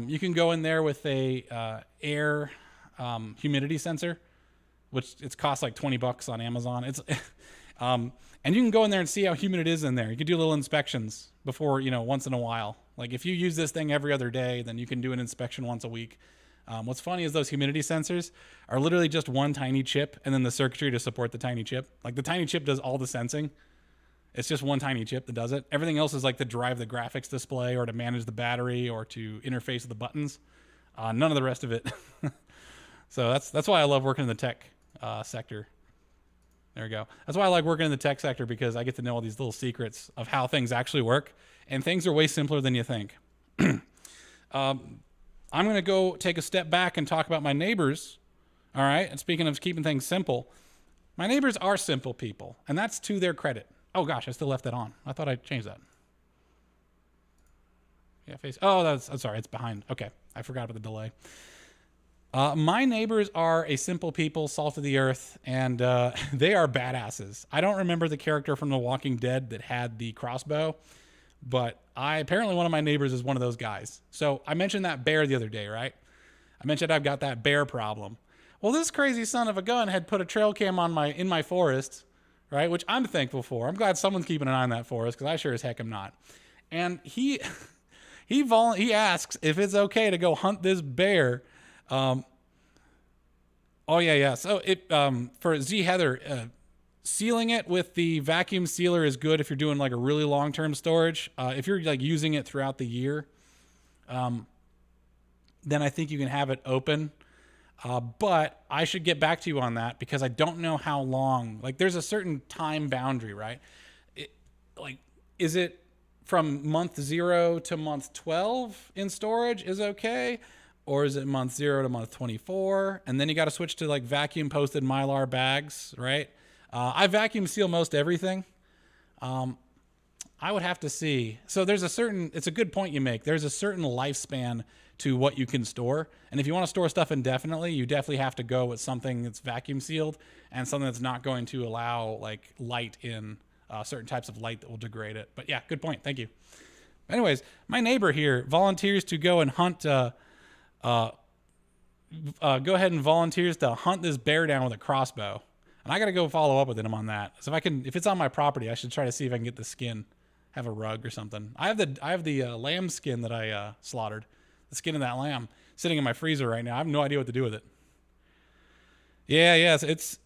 You can go in there with a air humidity sensor, which it's cost like $20 on Amazon. It's and you can go in there and see how humid it is in there. You can do little inspections before, once in a while. Like if you use this thing every other day, then you can do an inspection once a week. What's funny is those humidity sensors are literally just one tiny chip and then the circuitry to support the tiny chip. Like the tiny chip does all the sensing. It's just one tiny chip that does it. Everything else is like to drive the graphics display or to manage the battery or to interface with the buttons. None of the rest of it. So that's why I love working in the tech sector. There we go. That's why I like working in the tech sector, because I get to know all these little secrets of how things actually work. And things are way simpler than you think. I'm going to go take a step back and talk about my neighbors. All right. And speaking of keeping things simple, my neighbors are simple people, and that's to their credit. Oh gosh, I still left that on. I thought I changed that. Yeah, face. Oh, I'm sorry. It's behind. Okay. I forgot about the delay. My neighbors are a simple people, salt of the earth, and they are badasses. I don't remember the character from The Walking Dead that had the crossbow, but apparently one of my neighbors is one of those guys. So I mentioned that bear the other day, right? I mentioned I've got that bear problem. Well, this crazy son of a gun had put a trail cam on in my forest, right? Which I'm thankful for. I'm glad someone's keeping an eye on that forest, because I sure as heck am not. And he asks if it's okay to go hunt this bear. So for Z Heather, sealing it with the vacuum sealer is good if you're doing like a really long-term storage. If you're like using it throughout the year, then I think you can have it open. But I should get back to you on that, because I don't know how long. Like, there's a certain time boundary, right? Is it from month 0 to month 12 in storage is okay? Or is it month 0 to month 24? And then you got to switch to like vacuum posted Mylar bags, right? I vacuum seal most everything. I would have to see. So it's a good point you make. There's a certain lifespan to what you can store. And if you want to store stuff indefinitely, you definitely have to go with something that's vacuum sealed and something that's not going to allow like light in, certain types of light that will degrade it. But yeah, good point. Thank you. Anyways, my neighbor here volunteers to go and hunt, go ahead and volunteers to hunt this bear down with a crossbow. And I got to go follow up with him on that. So if it's on my property, I should try to see if I can get the skin, have a rug or something. I have the lamb skin that I slaughtered. The skin of that lamb sitting in my freezer right now. I have no idea what to do with it. Yes, it's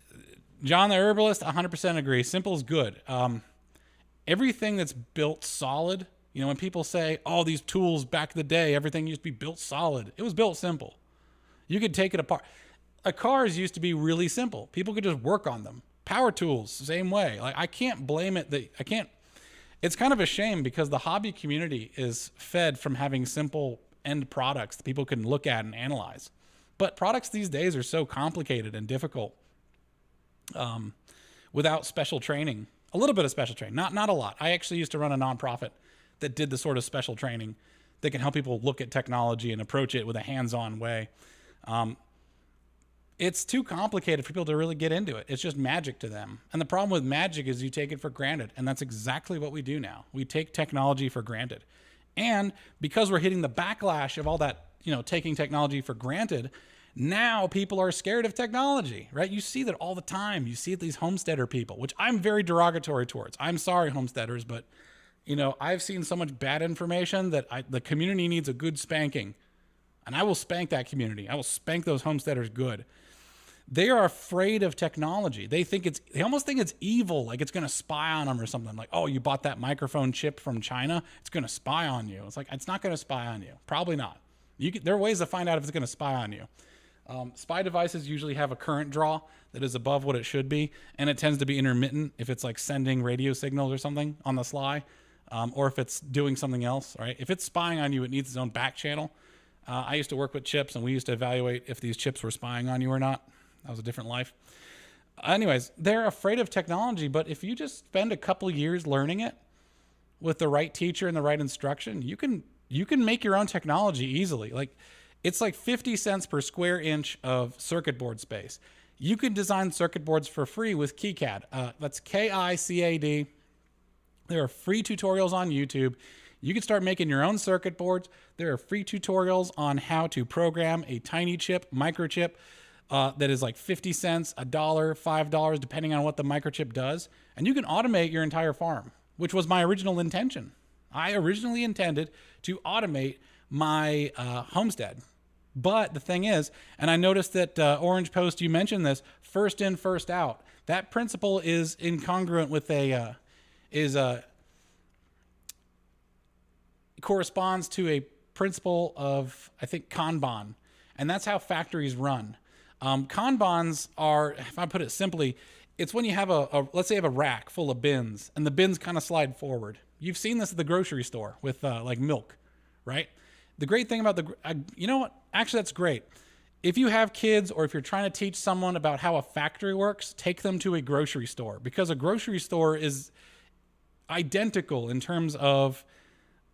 John the herbalist. 100% agree. Simple is good. Everything that's built solid. You know, when people say, "Oh, these tools back in the day, everything used to be built solid," it was built simple. You could take it apart. Cars used to be really simple. People could just work on them. Power tools, same way. Like, I can't blame it. It's kind of a shame, because the hobby community is fed from having simple end products that people can look at and analyze. But products these days are so complicated and difficult without special training. A little bit of special training, not a lot. I actually used to run a nonprofit that did the sort of special training that can help people look at technology and approach it with a hands-on way. It's too complicated for people to really get into it. It's just magic to them. And the problem with magic is you take it for granted. And that's exactly what we do now. We take technology for granted. And because we're hitting the backlash of all that, taking technology for granted, now people are scared of technology, right? You see that all the time. You see these homesteader people, which I'm very derogatory towards. I'm sorry, homesteaders, but I've seen so much bad information that the community needs a good spanking. And I will spank that community. I will spank those homesteaders good. They are afraid of technology. They almost think it's evil, like it's going to spy on them or something. Like, oh, you bought that microphone chip from China, it's going to spy on you. It's like, it's not going to spy on you. Probably not. There are ways to find out if it's going to spy on you. Spy devices usually have a current draw that is above what it should be, and it tends to be intermittent if it's like sending radio signals or something on the sly, or if it's doing something else, right? If it's spying on you, it needs its own back channel. I used to work with chips, and we used to evaluate if these chips were spying on you or not. That was a different life. Anyways, they're afraid of technology, but if you just spend a couple years learning it with the right teacher and the right instruction, you can make your own technology easily. Like, it's like 50 cents per square inch of circuit board space. You can design circuit boards for free with KiCad. That's KICAD. There are free tutorials on YouTube. You can start making your own circuit boards. There are free tutorials on how to program a tiny chip, microchip, that is like 50 cents, $1, $5, depending on what the microchip does. And you can automate your entire farm, which was my original intention. I originally intended to automate my homestead. But the thing is, and I noticed that Orange Post, you mentioned this, first in, first out. That principle is incongruent with corresponds to a principle of, I think, Kanban. And that's how factories run. Kanbans are, if I put it simply, it's when you have let's say you have a rack full of bins, and the bins kind of slide forward. You've seen this at the grocery store with like milk, right? The great thing about you know what? Actually, that's great. If you have kids, or if you're trying to teach someone about how a factory works, take them to a grocery store, because a grocery store is identical in terms of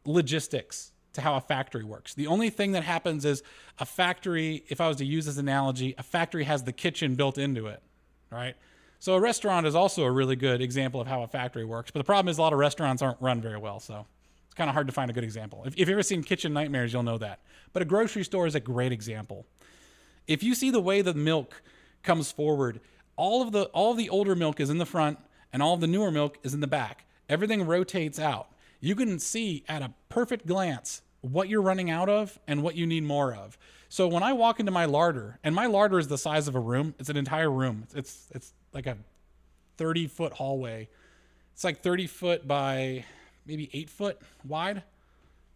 logistics to how a factory works. The only thing that happens is a factory, if I was to use this analogy, a factory has the kitchen built into it, right? So a restaurant is also a really good example of how a factory works. But the problem is a lot of restaurants aren't run very well. So it's kind of hard to find a good example. If you've ever seen Kitchen Nightmares, you'll know that. But a grocery store is a great example. If you see the way the milk comes forward, all of the older milk is in the front and all of the newer milk is in the back. Everything rotates out. You can see at a perfect glance what you're running out of and what you need more of. So when I walk into my larder, and my larder is the size of a room, it's an entire room. It's like a 30-foot hallway. It's like 30 foot by maybe 8 foot wide.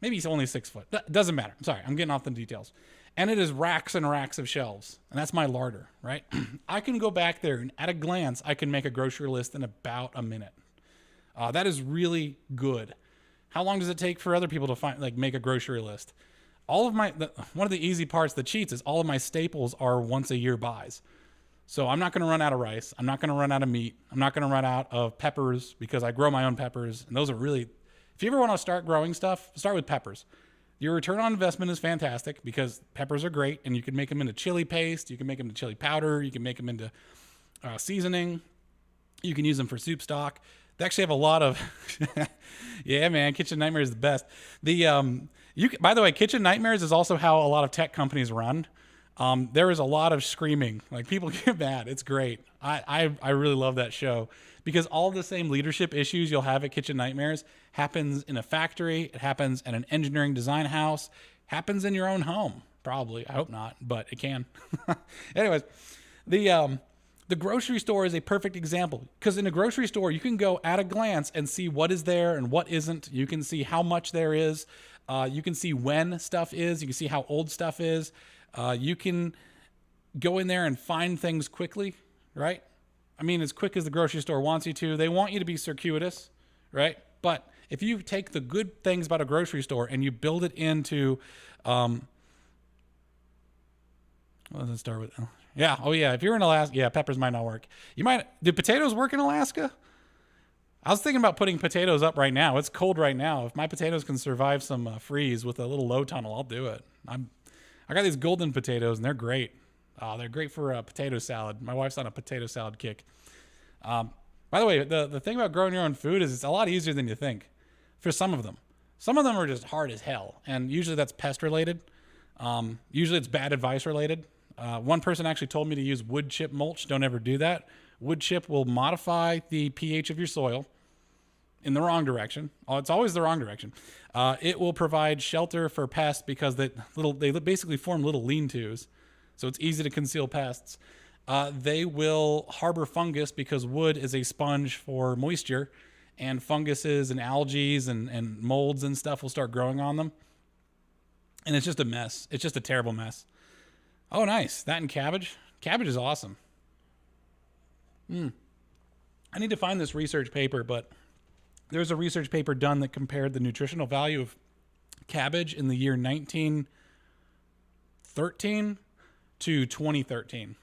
Maybe it's only 6 foot. That doesn't matter. I'm sorry. I'm getting off the details. And it is racks and racks of shelves. And that's my larder, right? I can go back there and at a glance, I can make a grocery list in about a minute. That is really good. How long does it take for other people to make a grocery list? One of the easy parts, the cheats, is all of my staples are once a year buys. So I'm not going to run out of rice. I'm not going to run out of meat. I'm not going to run out of peppers because I grow my own peppers. And those are really, if you ever want to start growing stuff, start with peppers. Your return on investment is fantastic because peppers are great and you can make them into chili paste. You can make them into chili powder. You can make them into seasoning. You can use them for soup stock. They actually have a lot of, yeah, man, Kitchen Nightmares is the best. By the way, Kitchen Nightmares is also how a lot of tech companies run. There is a lot of screaming, like people get mad. It's great. I really love that show because all the same leadership issues you'll have at Kitchen Nightmares happens in a factory. It happens at an engineering design house, happens in your own home. Probably. I hope not, but it can. Anyways, the grocery store is a perfect example because in a grocery store, you can go at a glance and see what is there and what isn't. You can see how much there is. You can see when stuff is. You can see how old stuff is. You can go in there and find things quickly, right? I mean, as quick as the grocery store wants you to. They want you to be circuitous, right? But if you take the good things about a grocery store and you build it into, what does it start with? Yeah. Oh yeah. If you're in Alaska, yeah, peppers might not work. Do potatoes work in Alaska? I was thinking about putting potatoes up right now. It's cold right now. If my potatoes can survive some freeze with a little low tunnel, I'll do it. I got these golden potatoes and they're great. They're great for a potato salad. My wife's on a potato salad kick. By the way, the thing about growing your own food is it's a lot easier than you think for some of them. Some of them are just hard as hell. And usually that's pest related. Usually it's bad advice related. One person actually told me to use wood chip mulch. Don't ever do that. Wood chip will modify the pH of your soil in the wrong direction. It's always the wrong direction. It will provide shelter for pests because they basically form little lean-tos. So it's easy to conceal pests. They will harbor fungus because wood is a sponge for moisture, and funguses and algae and molds and stuff will start growing on them. And it's just a mess. It's just a terrible mess. Oh, nice. That and cabbage. Cabbage is awesome. I need to find this research paper, but there's a research paper done that compared the nutritional value of cabbage in the year 1913 to 2013.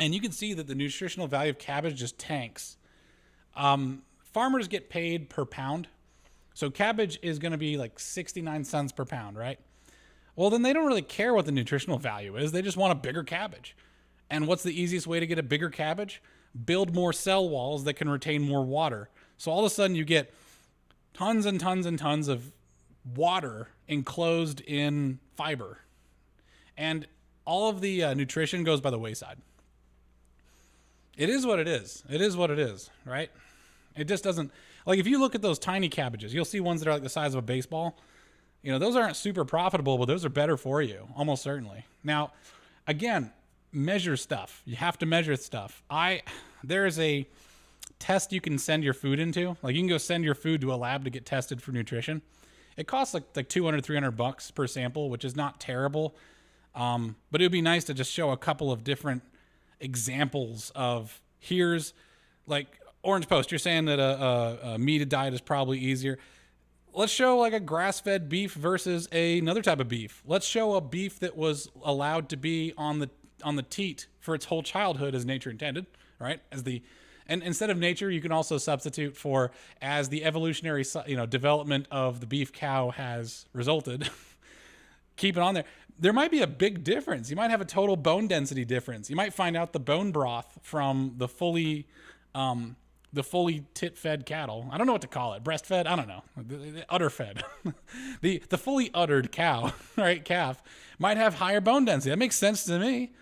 And you can see that the nutritional value of cabbage just tanks. Farmers get paid per pound. So cabbage is going to be like 69 cents per pound, right? Well, then they don't really care what the nutritional value is. They just want a bigger cabbage. And what's the easiest way to get a bigger cabbage? Build more cell walls that can retain more water. So all of a sudden you get tons and tons and tons of water enclosed in fiber. And all of the nutrition goes by the wayside. It is what it is. It is what it is, right? It just doesn't, like if you look at those tiny cabbages, you'll see ones that are like the size of a baseball. You know, those aren't super profitable, but those are better for you, almost certainly. Now, again, measure stuff. You have to measure stuff. There is a test you can send your food into. Like you can go send your food to a lab to get tested for nutrition. It costs like $200-$300 per sample, which is not terrible. But it would be nice to just show a couple of different examples of here's like Orange Post. You're saying that a meated diet is probably easier. Let's show like a grass-fed beef versus another type of beef. Let's show a beef that was allowed to be on the teat for its whole childhood as nature intended, right? As the And instead of nature, you can also substitute for as the evolutionary, development of the beef cow has resulted. Keep it on there. There might be a big difference. You might have a total bone density difference. You might find out the bone broth from the fully tit-fed cattle. I don't know what to call it. Breastfed? I don't know. The udder-fed. the fully uddered cow, right? Calf might have higher bone density. That makes sense to me.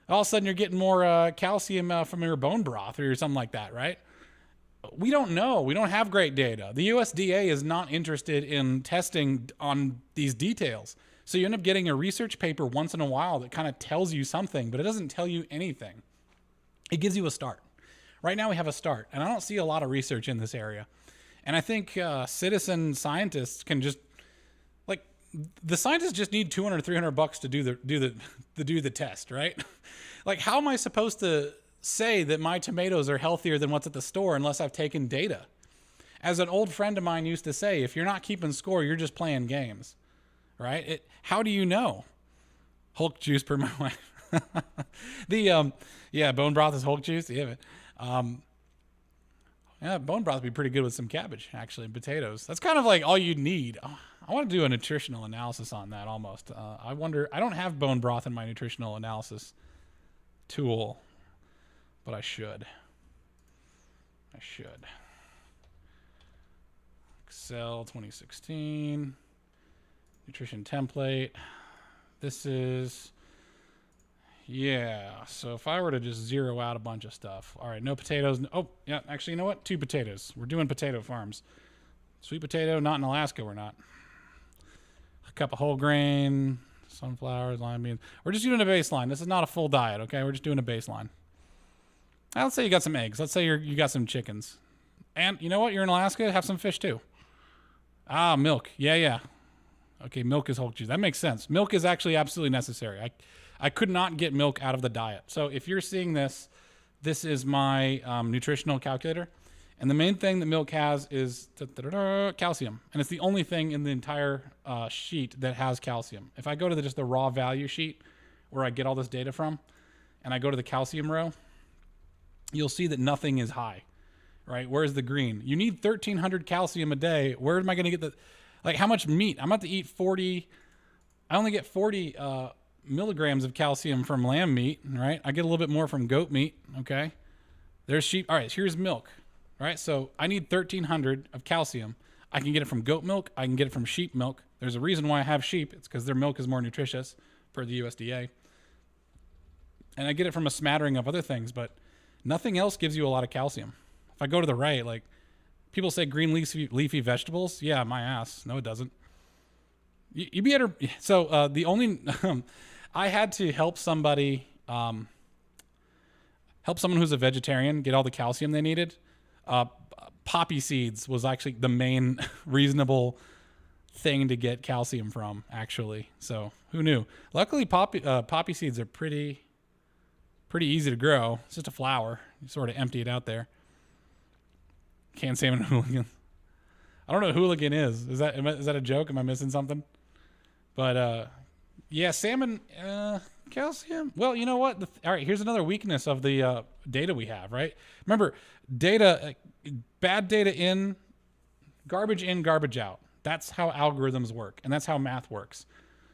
All of a sudden, you're getting more calcium from your bone broth or something like that, right? We don't know. We don't have great data. The USDA is not interested in testing on these details. So you end up getting a research paper once in a while that kind of tells you something, but it doesn't tell you anything. It gives you a start. Right now we have a start, and I don't see a lot of research in this area. And I think citizen scientists can just, like, the scientists just need $200, $300 to do the test, right? Like, how am I supposed to say that my tomatoes are healthier than what's at the store unless I've taken data? As an old friend of mine used to say, if you're not keeping score, you're just playing games. Right? How do you know? Hulk juice per my wife. Bone broth is Hulk juice. Yeah, bone broth would be pretty good with some cabbage, actually, and potatoes. That's kind of like all you need. I want to do a nutritional analysis on that almost. I don't have bone broth in my nutritional analysis tool, but I should. Excel 2016. Nutrition template. This is, so if I were to just zero out a bunch of stuff. All right, no potatoes. Actually, you know what? 2 potatoes. We're doing potato farms. Sweet potato, not in Alaska, we're not. A cup of whole grain, sunflowers, lima beans. We're just doing a baseline. This is not a full diet, okay? We're just doing a baseline. Let's say you got some eggs. Let's say you got some chickens. And you know what? You're in Alaska, have some fish too. Milk. Yeah. Okay, milk is Hulk juice. That makes sense. Milk is actually absolutely necessary. I could not get milk out of the diet. So if you're seeing this is my nutritional calculator. And the main thing that milk has is calcium. And it's the only thing in the entire sheet that has calcium. If I go to just the raw value sheet where I get all this data from, and I go to the calcium row, you'll see that nothing is high, right? Where's the green? You need 1,300 calcium a day. Where am I going to get how much meat? I'm about to eat 40. I only get 40 milligrams of calcium from lamb meat, right? I get a little bit more from goat meat, okay? There's sheep. All right, here's milk, right? So I need 1,300 of calcium. I can get it from goat milk. I can get it from sheep milk. There's a reason why I have sheep. It's because their milk is more nutritious per the USDA. And I get it from a smattering of other things, but nothing else gives you a lot of calcium. If I go to the right, people say green leafy vegetables. Yeah, my ass. No, it doesn't. You better. So the only I had to help somebody, help someone who's a vegetarian get all the calcium they needed. Poppy seeds was actually the main reasonable thing to get calcium from, actually. So who knew? Luckily, poppy seeds are pretty easy to grow. It's just a flower. You sort of empty it out there. Canned salmon hooligan. I don't know what hooligan is. Is that a joke? Am I missing something? But salmon, calcium. Well, you know what? All right, here's another weakness of the data we have, right? Remember, data, bad data in, garbage out. That's how algorithms work, and that's how math works.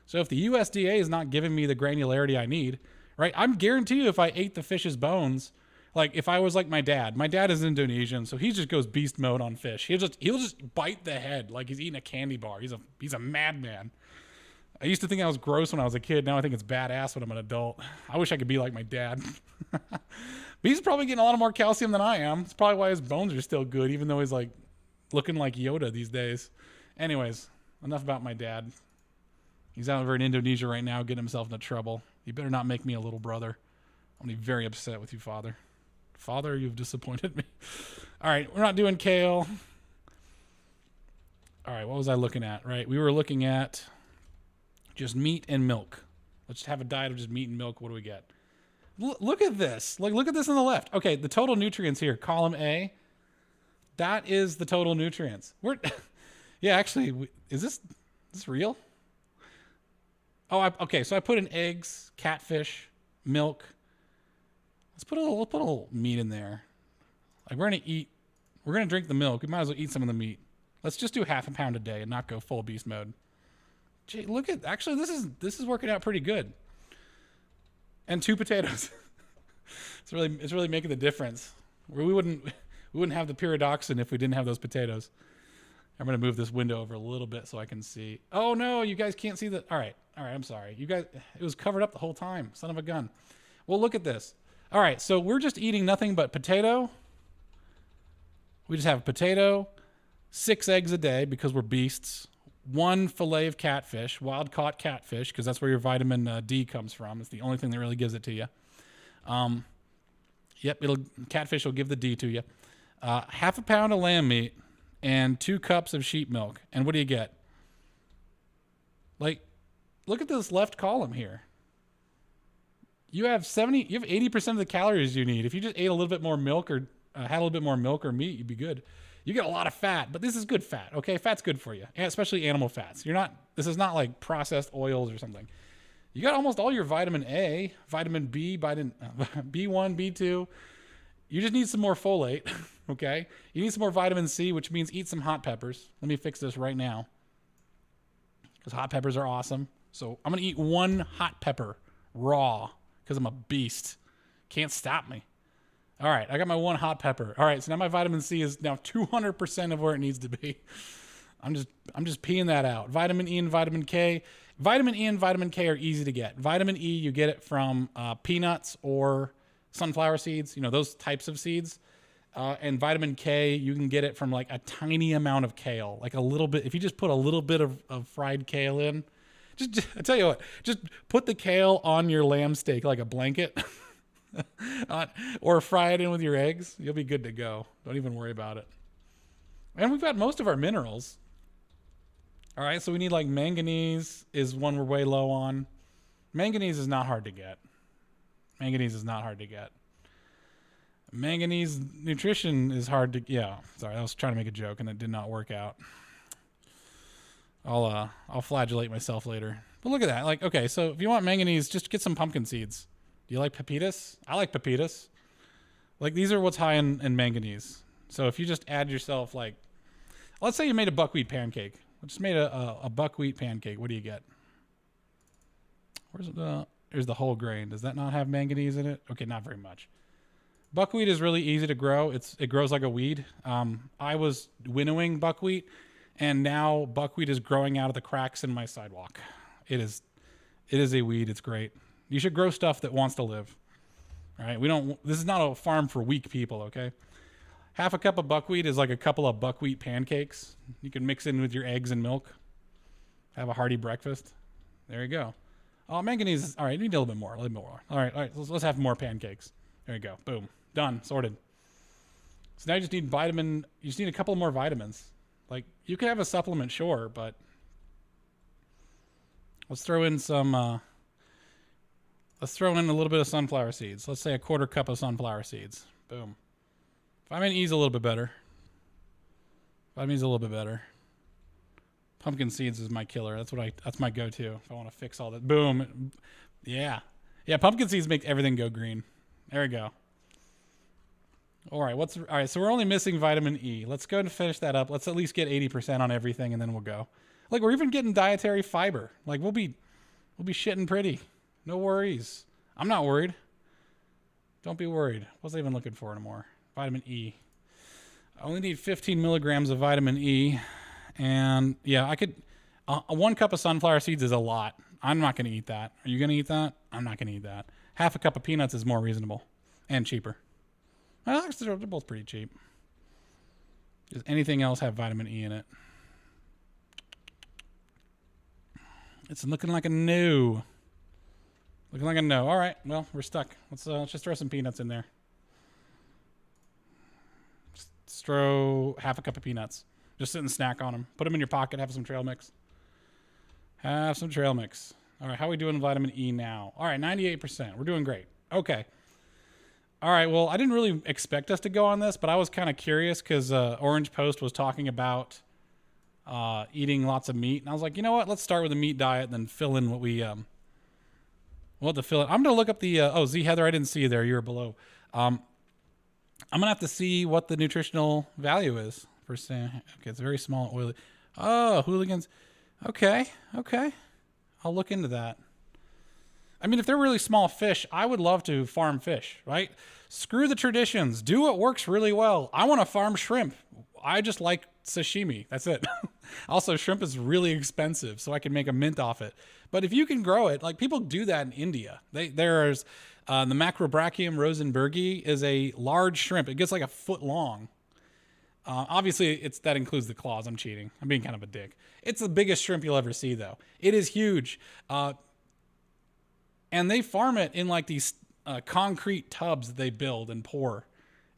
So if the USDA is not giving me the granularity I need, right? I'm guarantee you if I ate the fish's bones, like if I was like my dad is Indonesian, so he just goes beast mode on fish. He'll just bite the head like he's eating a candy bar. He's a madman. I used to think I was gross when I was a kid. Now I think it's badass when I'm an adult. I wish I could be like my dad. But he's probably getting a lot more calcium than I am. It's probably why his bones are still good, even though he's like looking like Yoda these days. Anyways, enough about my dad. He's out over in Indonesia right now getting himself into trouble. You better not make me a little brother. I'm going to be very upset with you, Father. Father, you've disappointed me. All right, we're not doing kale. All right, what was I looking at, right? We were looking at just meat and milk. Let's have a diet of just meat and milk. What do we get? Look at this. Look at this on the left. Okay, the total nutrients here, column A, that is the total nutrients. Yeah, actually, is this real? Oh, okay, so I put in eggs, catfish, milk. Let's put a little meat in there. Like we're gonna drink the milk. We might as well eat some of the meat. Let's just do half a pound a day and not go full beast mode. Gee, look at, actually this is working out pretty good. And 2 potatoes. It's really making the difference. We wouldn't have the pyridoxine if we didn't have those potatoes. I'm gonna move this window over a little bit so I can see. Oh no, you guys can't see the. All right, I'm sorry. You guys, it was covered up the whole time. Son of a gun. Well, look at this. All right, so we're just eating nothing but potato. We just have potato, 6 eggs a day because we're beasts. 1 fillet of catfish, wild caught catfish, because that's where your vitamin D comes from. It's the only thing that really gives it to you. Yep, catfish will give the D to you. Half a pound of lamb meat and 2 cups of sheep milk. And what do you get? Like, look at this left column here. You have 80% of the calories you need. If you just ate a little bit more milk or had a little bit more milk or meat, you'd be good. You get a lot of fat, but this is good fat, okay? Fat's good for you, and especially animal fats. This is not like processed oils or something. You got almost all your vitamin A, vitamin B, B1, B2. You just need some more folate, okay? You need some more vitamin C, which means eat some hot peppers. Let me fix this right now because hot peppers are awesome. So I'm going to eat 1 hot pepper raw because I'm a beast. Can't stop me. All right, I got my 1 hot pepper. All right, so now my vitamin C is now 200% of where it needs to be. I'm just peeing that out. Vitamin E and vitamin K. Vitamin E and vitamin K are easy to get. Vitamin E, you get it from peanuts or sunflower seeds, those types of seeds. And vitamin K, you can get it from like a tiny amount of kale, like a little bit. If you just put a little bit of fried kale in, I tell you what, just put the kale on your lamb steak like a blanket. Or fry it in with your eggs. You'll be good to go. Don't even worry about it. And we've got most of our minerals. All right, so we need like manganese is one we're way low on. Manganese is not hard to get. Manganese nutrition is hard to, yeah. Sorry, I was trying to make a joke and it did not work out. I'll flagellate myself later. But look at that. Like, okay, so if you want manganese, just get some pumpkin seeds. Do you like pepitas? I like pepitas. Like, these are what's high in manganese. So if you just add yourself, like, let's say you made a buckwheat pancake. I just made a buckwheat pancake. What do you get? Here's the whole grain. Does that not have manganese in it? Okay, not very much. Buckwheat is really easy to grow. It grows like a weed. I was winnowing buckwheat, and now buckwheat is growing out of the cracks in my sidewalk. It is a weed. It's great. You should grow stuff that wants to live. All right, this is not a farm for weak people, okay? Half a cup of buckwheat is like a couple of buckwheat pancakes. You can mix in with your eggs and milk. Have a hearty breakfast. There you go. Oh, manganese. All right, you need a little bit more. All right. Let's have more pancakes. There you go. Boom. Done. Sorted. So now you just need a couple more vitamins. Like, you can have a supplement, sure, but let's throw in a little bit of sunflower seeds. Let's say a 1/4 cup of sunflower seeds. Boom. Vitamin E is a little bit better. Pumpkin seeds is my killer. That's my go-to if I want to fix all that. Boom. Yeah. Yeah, pumpkin seeds make everything go green. There we go. All right, so we're only missing vitamin E. Let's go and finish that up. Let's at least get 80% on everything and then we'll go. Like, we're even getting dietary fiber. Like, we'll be shitting pretty. No worries. I'm not worried. Don't be worried. What was I even looking for anymore? Vitamin E. I only need 15 milligrams of vitamin E. And yeah, I could, 1 cup of sunflower seeds is a lot. I'm not going to eat that. Are you going to eat that? I'm not going to eat that. Half a cup of peanuts is more reasonable and cheaper. Well, they're both pretty cheap. Does anything else have vitamin E in it? It's looking like a no. All right, well, we're stuck. Let's just throw some peanuts in there. Just throw half a cup of peanuts. Just sit and snack on them. Put them in your pocket. Have some trail mix. All right, how are we doing vitamin E now? All right, 98%. We're doing great. Okay. All right, well, I didn't really expect us to go on this, but I was kind of curious because Orange Post was talking about eating lots of meat. And I was like, you know what? Let's start with a meat diet and then fill in what we... we'll have to fill it. I'm going to look up the... Z Heather, I didn't see you there. You were below. I'm going to have to see what the nutritional value is for saying, okay, it's very small and oily. Oh, hooligans. Okay. I'll look into that. I mean, if they're really small fish, I would love to farm fish, right? Screw the traditions. Do what works really well. I want to farm shrimp. I just like sashimi. That's it. Also, shrimp is really expensive, so I can make a mint off it. But if you can grow it, like people do that in India. There's the Macrobrachium rosenbergi is a large shrimp. It gets like a foot long. Obviously, that includes the claws. I'm cheating. I'm being kind of a dick. It's the biggest shrimp you'll ever see, though. It is huge. And they farm it in like these concrete tubs that they build and pour.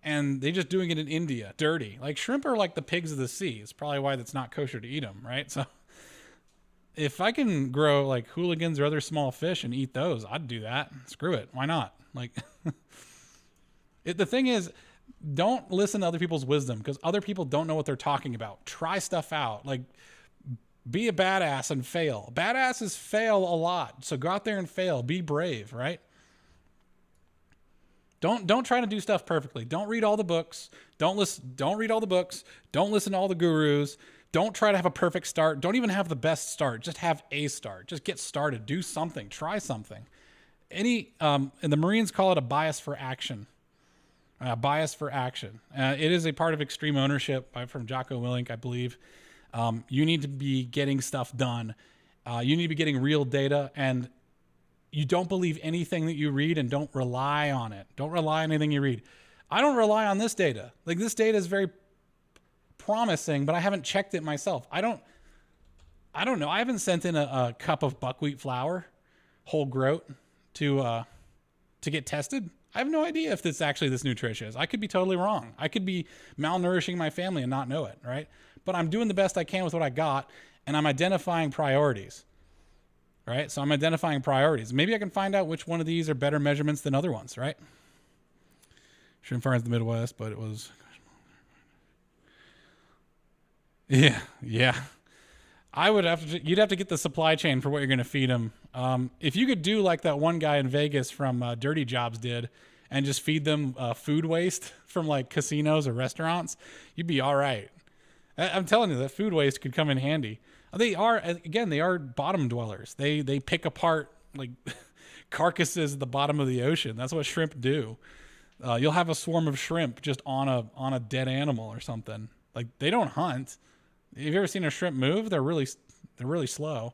And they're just doing it in India, dirty. Like shrimp are like the pigs of the sea. It's probably why that's not kosher to eat them, right? So if I can grow like hooligans or other small fish and eat those, I'd do that. Screw it. Why not? Like the thing is, don't listen to other people's wisdom because other people don't know what they're talking about. Try stuff out. Like be a badass and fail. Badasses fail a lot. So go out there and fail. Be brave, right? Don't try to do stuff perfectly. Don't read all the books. Don't read all the books. Don't listen to all the gurus. Don't try to have a perfect start. Don't even have the best start. Just have a start. Just get started. Do something. Try something. And the Marines call it a bias for action. It is a part of extreme ownership from Jocko Willink, I believe. You need to be getting stuff done. You need to be getting real data, and you don't believe anything that you read and don't rely on it. Don't rely on anything you read. I don't rely on this data. Like this data is very promising, but I haven't checked it myself. I don't know. I haven't sent in a cup of buckwheat flour, whole groat, to get tested. I have no idea if it's actually this nutritious. I could be totally wrong. I could be malnourishing my family and not know it, right? But I'm doing the best I can with what I got, and I'm identifying priorities, right? So I'm identifying priorities. Maybe I can find out which one of these are better measurements than other ones, right? Shrimp farms in the Midwest, but it was... Yeah. You'd have to get the supply chain for what you're going to feed them. If you could do like that one guy in Vegas from Dirty Jobs did and just feed them food waste from like casinos or restaurants, you'd be all right. I'm telling you, that food waste could come in handy. They are bottom dwellers. They pick apart like carcasses at the bottom of the ocean. That's what shrimp do. You'll have a swarm of shrimp just on a dead animal or something. Like they don't hunt. Have you ever seen a shrimp move? They're really slow.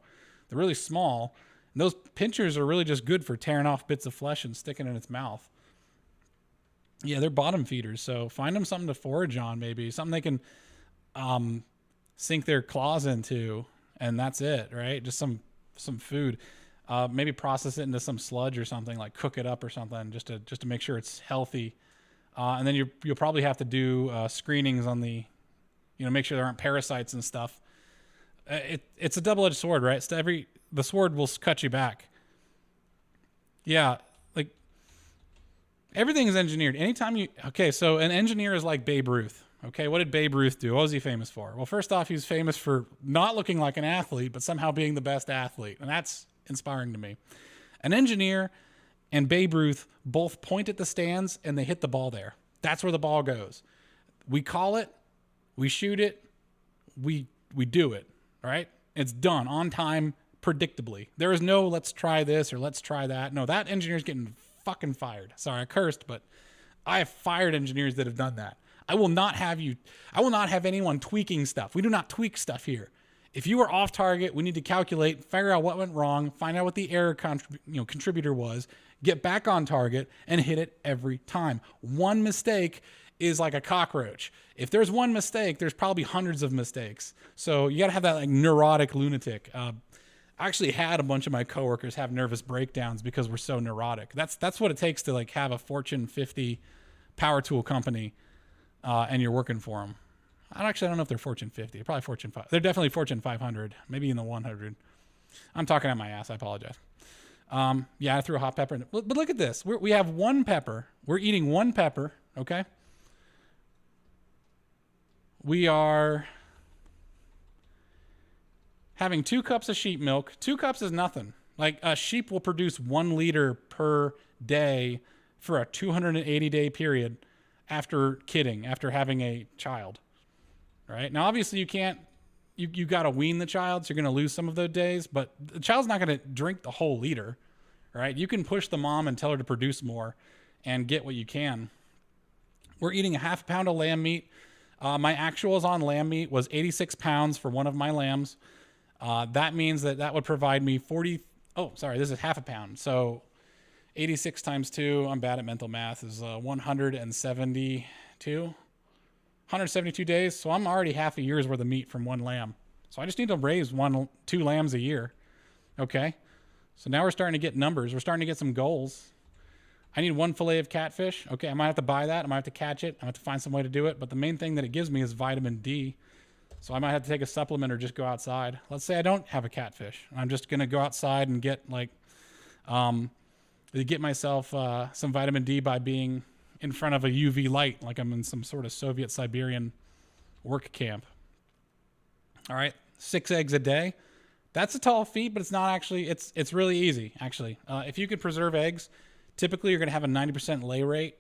They're really small. And those pinchers are really just good for tearing off bits of flesh and sticking in its mouth. Yeah, they're bottom feeders. So find them something to forage on, maybe something they can sink their claws into, and that's it, right? Just some food. Maybe process it into some sludge or something, like cook it up or something, just to make sure it's healthy. And then you'll probably have to do screenings on the. Make sure there aren't parasites and stuff. It's a double-edged sword, right? The sword will cut you back. Yeah, like everything is engineered. So an engineer is like Babe Ruth. Okay, what did Babe Ruth do? What was he famous for? Well, first off, he was famous for not looking like an athlete, but somehow being the best athlete, and that's inspiring to me. An engineer and Babe Ruth both point at the stands and they hit the ball there. That's where the ball goes. We call it. We shoot it, we do it, right? It's done on time, predictably. There is no let's try this or let's try that. No, that engineer's getting fucking fired. Sorry, I cursed, but I have fired engineers that have done that. I will not have anyone tweaking stuff. We do not tweak stuff here. If you are off target, we need to calculate, figure out what went wrong, find out what the error contributor was, get back on target, and hit it every time. One mistake is like a cockroach. If there's one mistake, there's probably hundreds of mistakes. So you got to have that like neurotic lunatic. I actually had a bunch of my coworkers have nervous breakdowns because we're so neurotic. That's what it takes to like have a Fortune 50 power tool company, and you're working for them. I don't know if they're Fortune 50. They're probably Fortune 5. They're definitely Fortune 500, maybe in the 100. I'm talking out my ass. I apologize. Yeah, I threw a hot pepper in it. But look at this. We have one pepper. We're eating one pepper, okay? We are having 2 cups of sheep milk. 2 cups is nothing. Like a sheep will produce 1 liter per day for a 280-day period. after kidding, after having a child, right? Now, obviously you can't, you got to wean the child, so you're going to lose some of those days, but the child's not going to drink the whole liter, right? You can push the mom and tell her to produce more and get what you can. We're eating a half pound of lamb meat. My actuals on lamb meat was 86 pounds for one of my lambs. That means that would provide me 40. Oh, sorry, this is half a pound. So 86 times 2, I'm bad at mental math, is 172 days. So I'm already half a year's worth of meat from one lamb. So I just need to raise 2 lambs a year. Okay. So now we're starting to get numbers. We're starting to get some goals. I need 1 fillet of catfish. Okay. I might have to buy that. I might have to catch it. I might have to find some way to do it. But the main thing that it gives me is vitamin D. So I might have to take a supplement or just go outside. Let's say I don't have a catfish. I'm just going to go outside and get myself some vitamin D by being in front of a UV light, like I'm in some sort of Soviet Siberian work camp. All right, 6 eggs a day. That's a tall feat, but it's not actually, it's really easy, actually. If you could preserve eggs, typically you're going to have a 90% lay rate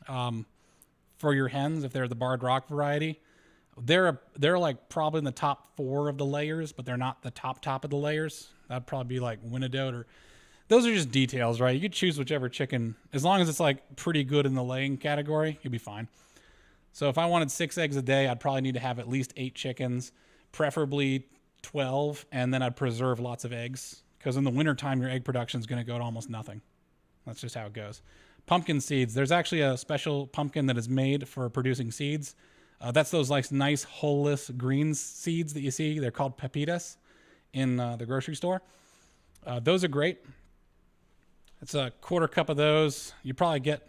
for your hens if they're the barred rock variety. They're like probably in the top 4 of the layers, but they're not the top of the layers. That'd probably be like Winnedote or... Those are just details, right? You could choose whichever chicken. As long as it's like pretty good in the laying category, you'll be fine. So if I wanted 6 eggs a day, I'd probably need to have at least 8 chickens, preferably 12, and then I'd preserve lots of eggs. Because in the wintertime, your egg production is going to go to almost nothing. That's just how it goes. Pumpkin seeds. There's actually a special pumpkin that is made for producing seeds. That's those like nice, hull-less green seeds that you see. They're called pepitas in the grocery store. Those are great. It's a 1/4 cup of those. You probably get,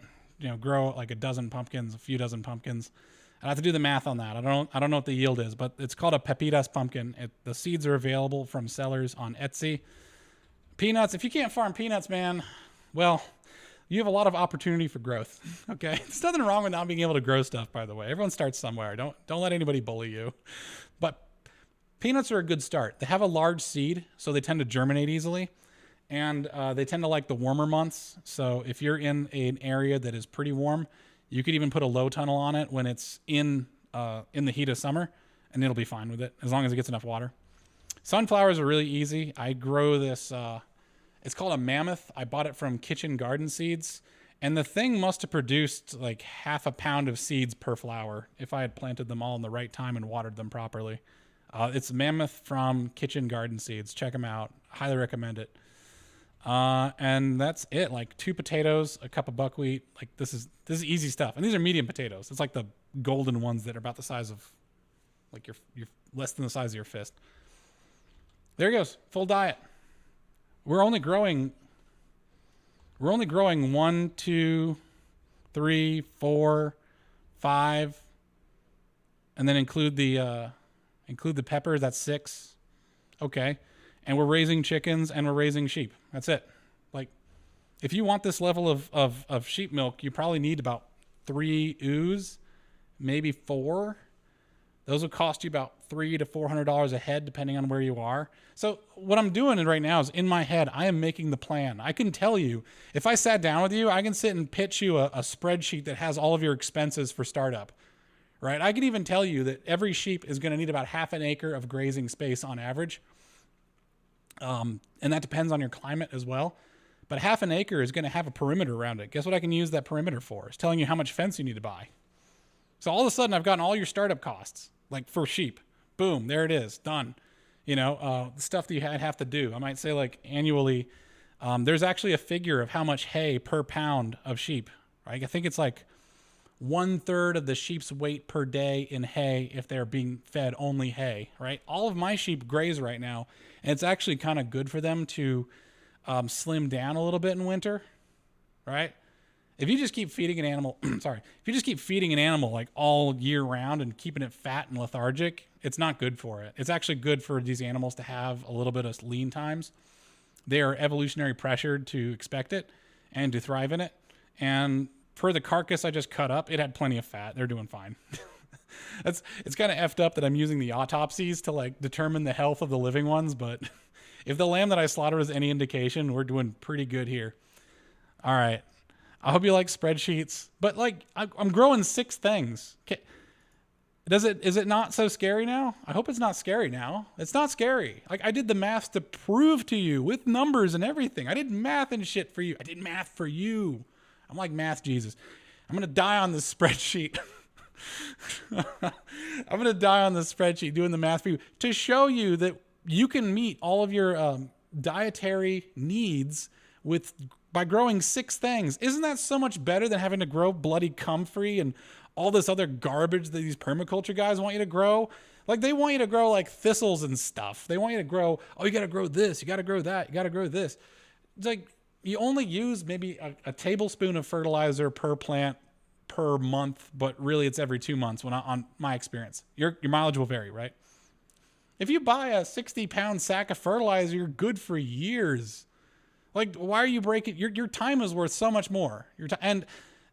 grow like a dozen pumpkins, a few dozen pumpkins. I'd have to do the math on that. I don't know what the yield is, but it's called a pepitas pumpkin. The seeds are available from sellers on Etsy. Peanuts. If you can't farm peanuts, man, well, you have a lot of opportunity for growth. Okay, there's nothing wrong with not being able to grow stuff. By the way, everyone starts somewhere. Don't let anybody bully you. But peanuts are a good start. They have a large seed, so they tend to germinate easily. And they tend to like the warmer months. So if you're in an area that is pretty warm, you could even put a low tunnel on it when it's in the heat of summer, and it'll be fine with it as long as it gets enough water. Sunflowers are really easy. I grow this. It's called a mammoth. I bought it from Kitchen Garden Seeds, and the thing must have produced like half a pound of seeds per flower if I had planted them all in the right time and watered them properly. It's mammoth from Kitchen Garden Seeds. Check them out. Highly recommend it. And that's it. Like 2 potatoes, a cup of buckwheat. Like this is easy stuff. And these are medium potatoes. It's like the golden ones that are about the size of, like your less than the size of your fist. There it goes. Full diet. We're only growing 1, 2, 3, 4, 5, and then include the peppers. That's 6. Okay. And we're raising chickens and we're raising sheep. That's it. Like, if you want this level of sheep milk, you probably need about 3 ewes, maybe 4. Those will cost you about $300 to $400 a head, depending on where you are. So what I'm doing right now is in my head, I am making the plan. I can tell you, if I sat down with you, I can sit and pitch you a spreadsheet that has all of your expenses for startup, right? I can even tell you that every sheep is going to need about half an acre of grazing space on average. And that depends on your climate as well. But half an acre is going to have a perimeter around it. Guess what I can use that perimeter for? It's telling you how much fence you need to buy. So all of a sudden, I've gotten all your startup costs, like for sheep. Boom, there it is, done. The stuff that you have to do. I might say like annually, there's actually a figure of how much hay per pound of sheep. Right? I think it's like 1/3 of the sheep's weight per day in hay if they're being fed only hay, right? All of my sheep graze right now, and it's actually kind of good for them to slim down a little bit in winter, right? If you just keep feeding an animal, if you just keep feeding an animal like all year round and keeping it fat and lethargic, it's not good for it. It's actually good for these animals to have a little bit of lean times. They are evolutionary pressured to expect it and to thrive in it. And for the carcass I just cut up, it had plenty of fat. They're doing fine. It's kind of effed up that I'm using the autopsies to like determine the health of the living ones, but if the lamb that I slaughter is any indication, we're doing pretty good here. All right. I hope you like spreadsheets. But like, I'm growing 6 things. Is it not so scary now? I hope it's not scary now. It's not scary. Like, I did the math to prove to you with numbers and everything. I did math and shit for you. I did math for you. I'm like math Jesus. I'm going to die on this spreadsheet. I'm going to die on this spreadsheet doing the math for you to show you that you can meet all of your dietary needs by growing 6 things. Isn't that so much better than having to grow bloody comfrey and all this other garbage that these permaculture guys want you to grow? Like, they want you to grow like thistles and stuff. They want you to grow, oh, you got to grow this, you got to grow that, you got to grow this. It's like, you only use maybe a tablespoon of fertilizer per plant per month, but really it's every 2 months on my experience. Your mileage will vary, right? If you buy a 60-pound sack of fertilizer, you're good for years. Like, why are you breaking? Your time is worth so much more. And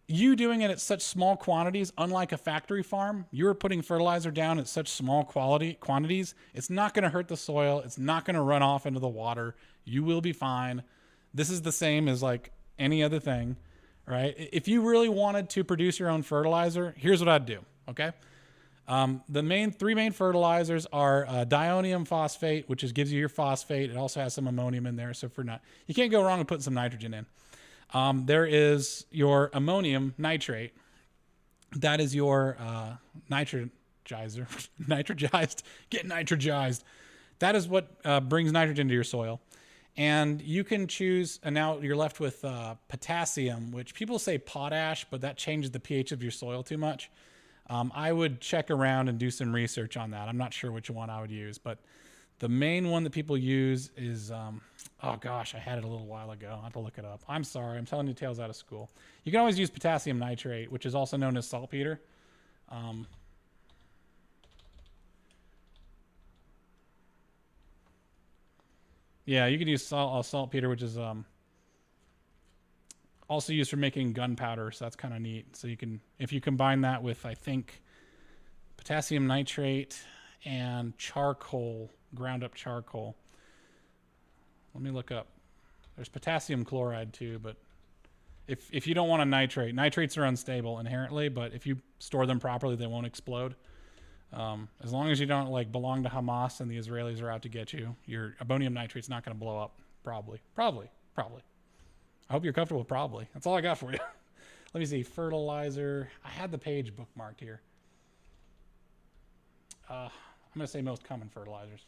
you doing it at such small quantities, unlike a factory farm, you're putting fertilizer down at such small quantities. It's not going to hurt the soil. It's not going to run off into the water. You will be fine. This is the same as like any other thing, right? If you really wanted to produce your own fertilizer, here's what I'd do, okay? The 3 main fertilizers are diammonium phosphate, which gives you your phosphate. It also has some ammonium in there, so you can't go wrong with putting some nitrogen in. There is your ammonium nitrate. That is your nitrogizer. Nitrogized. Get nitrogized. That is what brings nitrogen to your soil. And you can choose, and now you're left with potassium, which people say potash, but that changes the pH of your soil too much. I would check around and do some research on that. I'm not sure which one I would use, but the main one that people use is, oh gosh, I had it a little while ago. I have to look it up. I'm sorry. I'm telling you tales out of school. You can always use potassium nitrate, which is also known as saltpeter. Yeah, you can use saltpeter, which is also used for making gunpowder, so that's kind of neat. So you can, if you combine that with, I think, potassium nitrate and charcoal, ground up charcoal. Let me look up. There's potassium chloride too, but if you don't want a nitrate, nitrates are unstable inherently, but if you store them properly, they won't explode. As long as you don't like belong to Hamas and the Israelis are out to get you, your ammonium nitrate's not going to blow up. Probably. I hope you're comfortable with probably. That's all I got for you. Let me see. Fertilizer. I had the page bookmarked here. I'm going to say most common fertilizers.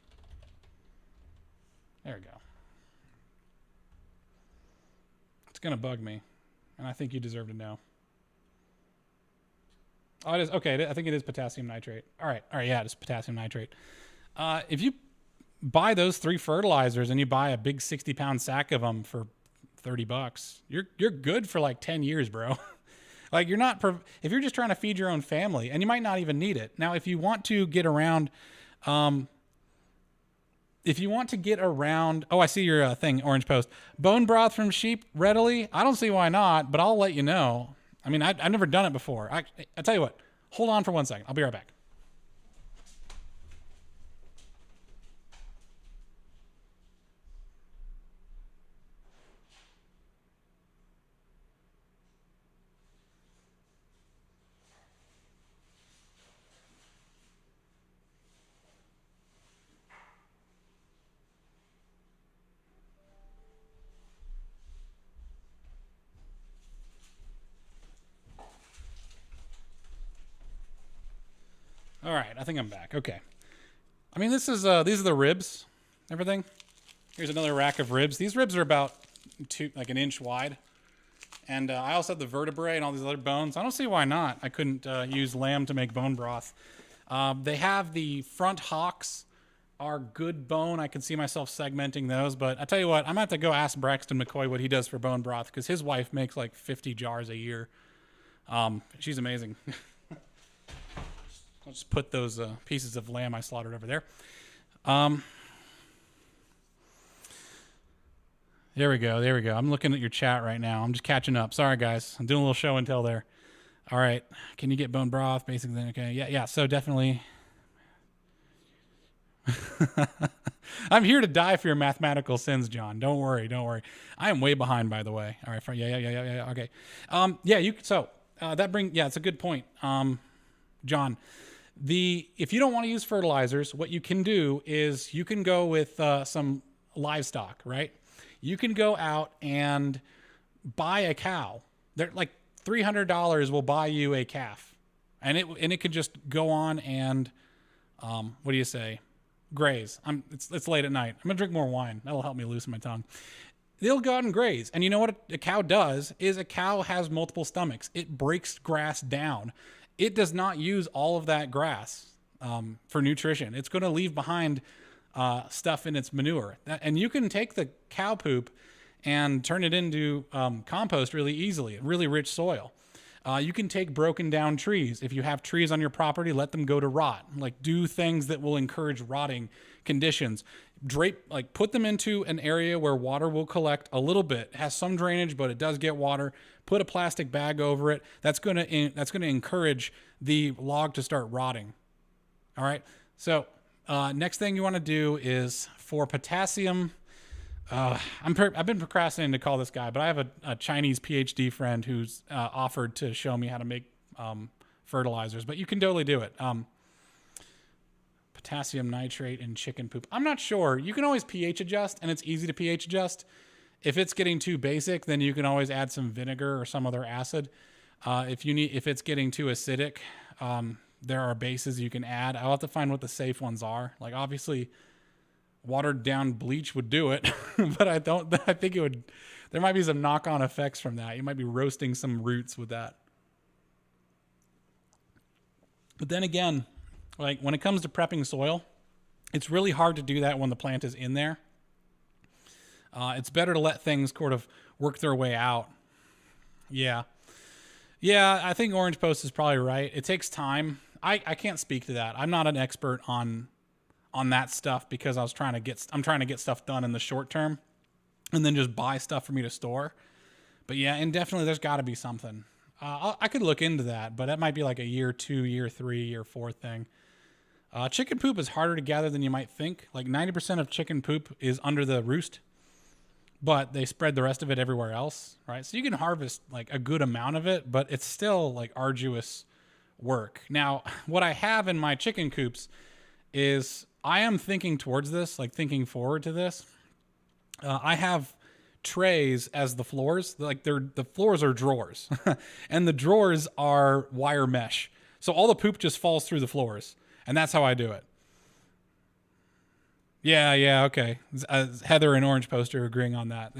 There we go. It's going to bug me, and I think you deserve to know. Oh, it is. Okay, I think it is potassium nitrate. All right, yeah, it is potassium nitrate. If you buy those 3 fertilizers and you buy a big 60-pound sack of them for $30, you're good for like 10 years, bro. Like, you're not, if you're just trying to feed your own family, and you might not even need it. Now, if you want to get around, oh, I see your thing, Orange Post. Bone broth from sheep readily? I don't see why not, but I'll let you know. I mean, I've never done it before. I'll tell you what, hold on for 1 second. I'll be right back. All right, I think I'm back. Okay. I mean, these are the ribs, everything. Here's another rack of ribs. These ribs are about like an inch wide. And I also have the vertebrae and all these other bones. I don't see why not. I couldn't use lamb to make bone broth. They have the front hocks are good bone. I can see myself segmenting those. But I tell you what, I'm going to have to go ask Braxton McCoy what he does for bone broth, because his wife makes like 50 jars a year. She's amazing. I'll just put those pieces of lamb I slaughtered over there. There we go. I'm looking at your chat right now. I'm just catching up. Sorry, guys. I'm doing a little show and tell there. All right. Can you get bone broth? Basically, okay. Yeah. So definitely. I'm here to die for your mathematical sins, John. Don't worry. Don't worry. I am way behind, by the way. All right. Yeah. Okay. It's a good point. John, if you don't want to use fertilizers, what you can do is you can go with some livestock, right? You can go out and buy a cow. They're like $300 will buy you a calf, and it could just go on and what do you say? Graze. It's late at night. I'm gonna drink more wine. That'll help me loosen my tongue. They'll go out and graze. And you know what a cow does is a cow has multiple stomachs. It breaks grass down. It does not use all of that grass for nutrition. It's going to leave behind stuff in its manure. And you can take the cow poop and turn it into compost really easily, really rich soil. You can take broken down trees. If you have trees on your property, let them go to rot. Like, do things that will encourage rotting conditions. Put them into an area where water will collect a little bit. It has some drainage, but it does get water. Put a plastic bag over it. That's going to encourage the log to start rotting. All right. So next thing you want to do is for potassium. I've been procrastinating to call this guy, but I have a Chinese PhD friend who's offered to show me how to make fertilizers. But you can totally do it. Potassium nitrate in chicken poop. I'm not sure. You can always pH adjust, and it's easy to pH adjust. If it's getting too basic, then you can always add some vinegar or some other acid. If it's getting too acidic, there are bases you can add. I'll have to find what the safe ones are. Like, obviously, watered down bleach would do it, but I think it would. There might be some knock-on effects from that. You might be roasting some roots with that. But then again, like when it comes to prepping soil, it's really hard to do that when the plant is in there. It's better to let things sort of work their way out. Yeah, I think Orange Post is probably right. It takes time. I can't speak to that. I'm not an expert on that stuff because I'm trying to get stuff done in the short term and then just buy stuff for me to store. But yeah, and definitely there's got to be something. I could look into that, but that might be like a year 2, year 3, year 4 thing. Chicken poop is harder to gather than you might think. Like 90% of chicken poop is under the roost, but they spread the rest of it everywhere else, right? So you can harvest like a good amount of it, but it's still like arduous work. Now, what I have in my chicken coops is I am thinking towards this, like thinking forward to this. I have trays as the floors. Like the floors are drawers and the drawers are wire mesh. So all the poop just falls through the floors. And that's how I do it. Yeah, okay. Heather and Orange Poster agreeing on that.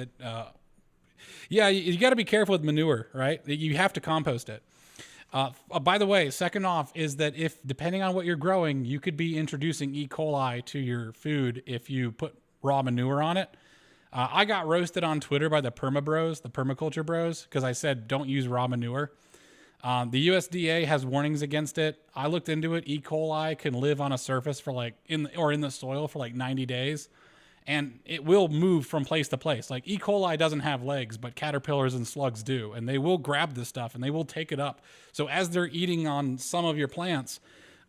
You got to be careful with manure, right? You have to compost it. By the way, second off is that if, depending on what you're growing, you could be introducing E. coli to your food if you put raw manure on it. I got roasted on Twitter by the permaculture bros, because I said don't use raw manure. The USDA has warnings against it. I looked into it. E. coli can live on a surface for in the soil for like 90 days. And it will move from place to place. Like E. coli doesn't have legs, but caterpillars and slugs do. And they will grab this stuff and they will take it up. So as they're eating on some of your plants,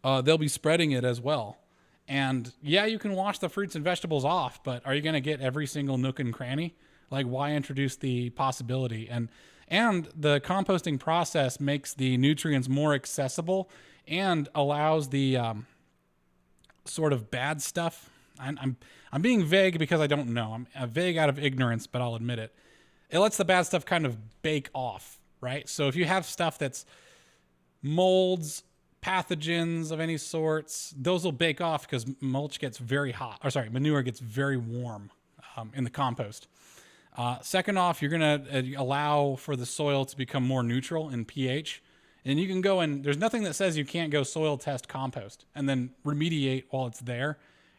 they'll be spreading it as well. And yeah, you can wash the fruits and vegetables off, but are you going to get every single nook and cranny? Like, why introduce the possibility? And the composting process makes the nutrients more accessible and allows the sort of bad stuff. I'm being vague because I don't know. I'm vague out of ignorance, but I'll admit it. It lets the bad stuff kind of bake off, right? So if you have stuff that's molds, pathogens of any sorts, those will bake off because mulch gets very hot. Manure gets very warm in the compost. Second off, you're going to allow for the soil to become more neutral in pH. And you can go and there's nothing that says you can't go soil test compost and then remediate while it's there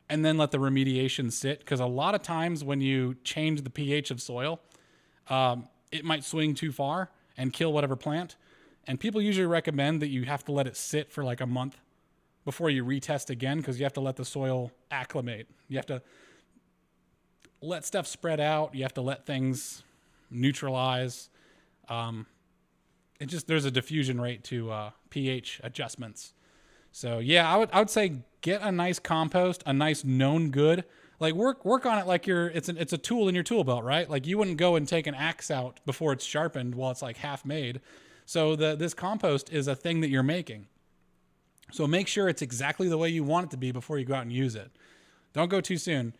and then let the remediation sit. Because a lot of times when you change the pH of soil, it might swing too far and kill whatever plant. And people usually recommend that you have to let it sit for like a month before you retest again because you have to let the soil acclimate. You have to let stuff spread out. You have to let things neutralize. There's a diffusion rate to pH adjustments. So yeah, I would say get a nice compost, a nice known good Like work on it like it's a tool in your tool belt, right? Like you wouldn't go and take an axe out before it's sharpened while it's like half made. So this compost is a thing that you're making. So make sure it's exactly the way you want it to be before you go out and use it. Don't go too soon.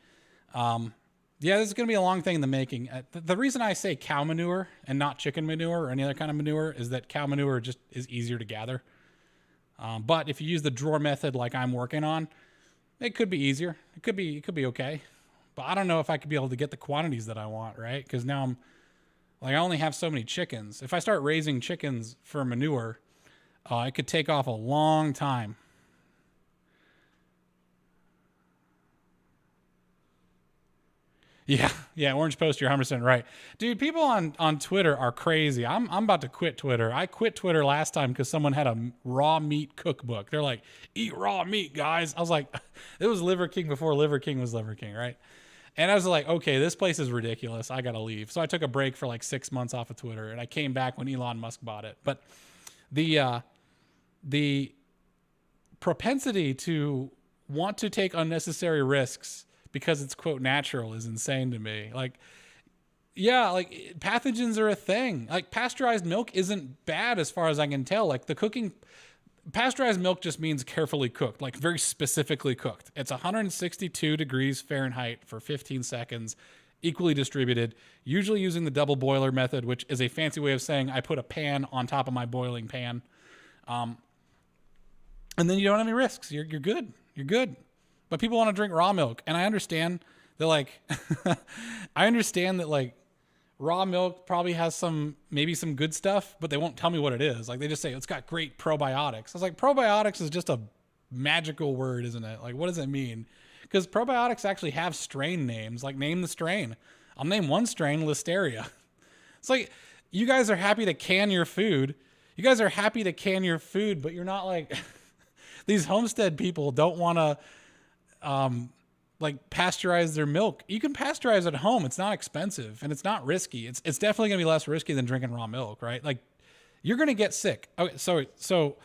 Yeah, this is going to be a long thing in the making. The reason I say cow manure and not chicken manure or any other kind of manure is that cow manure just is easier to gather. But if you use the drawer method like I'm working on, it could be easier. It could be okay. But I don't know if I could be able to get the quantities that I want, right? Because now I only have so many chickens. If I start raising chickens for manure, it could take off a long time. Yeah, Orange Post, you're 100% right. Dude, people on Twitter are crazy. I'm about to quit Twitter. I quit Twitter last time because someone had a raw meat cookbook. They're like, eat raw meat, guys. I was like, it was Liver King before Liver King was Liver King, right? And I was like, okay, this place is ridiculous. I got to leave. So I took a break for like 6 months off of Twitter, and I came back when Elon Musk bought it. But the propensity to want to take unnecessary risks because it's quote natural is insane to me. Like, yeah, like pathogens are a thing. Like pasteurized milk isn't bad as far as I can tell. Like pasteurized milk just means carefully cooked, like very specifically cooked. It's 162 degrees Fahrenheit for 15 seconds, equally distributed, usually using the double boiler method, which is a fancy way of saying I put a pan on top of my boiling pan. And then you don't have any risks. You're good. You're good. But people want to drink raw milk. And I understand that like, raw milk probably has maybe some good stuff, but they won't tell me what it is. Like they just say, it's got great probiotics. I was like, probiotics is just a magical word, isn't it? Like, what does it mean? Because probiotics actually have strain names. Like name the strain. I'll name one strain, Listeria. It's like, you guys are happy to can your food. You guys are happy to can your food, but you're not like these homestead people don't want to like pasteurize their milk. You can pasteurize at home. It's not expensive and it's not risky. It's definitely gonna be less risky than drinking raw milk, right? Like you're gonna get sick. Okay, so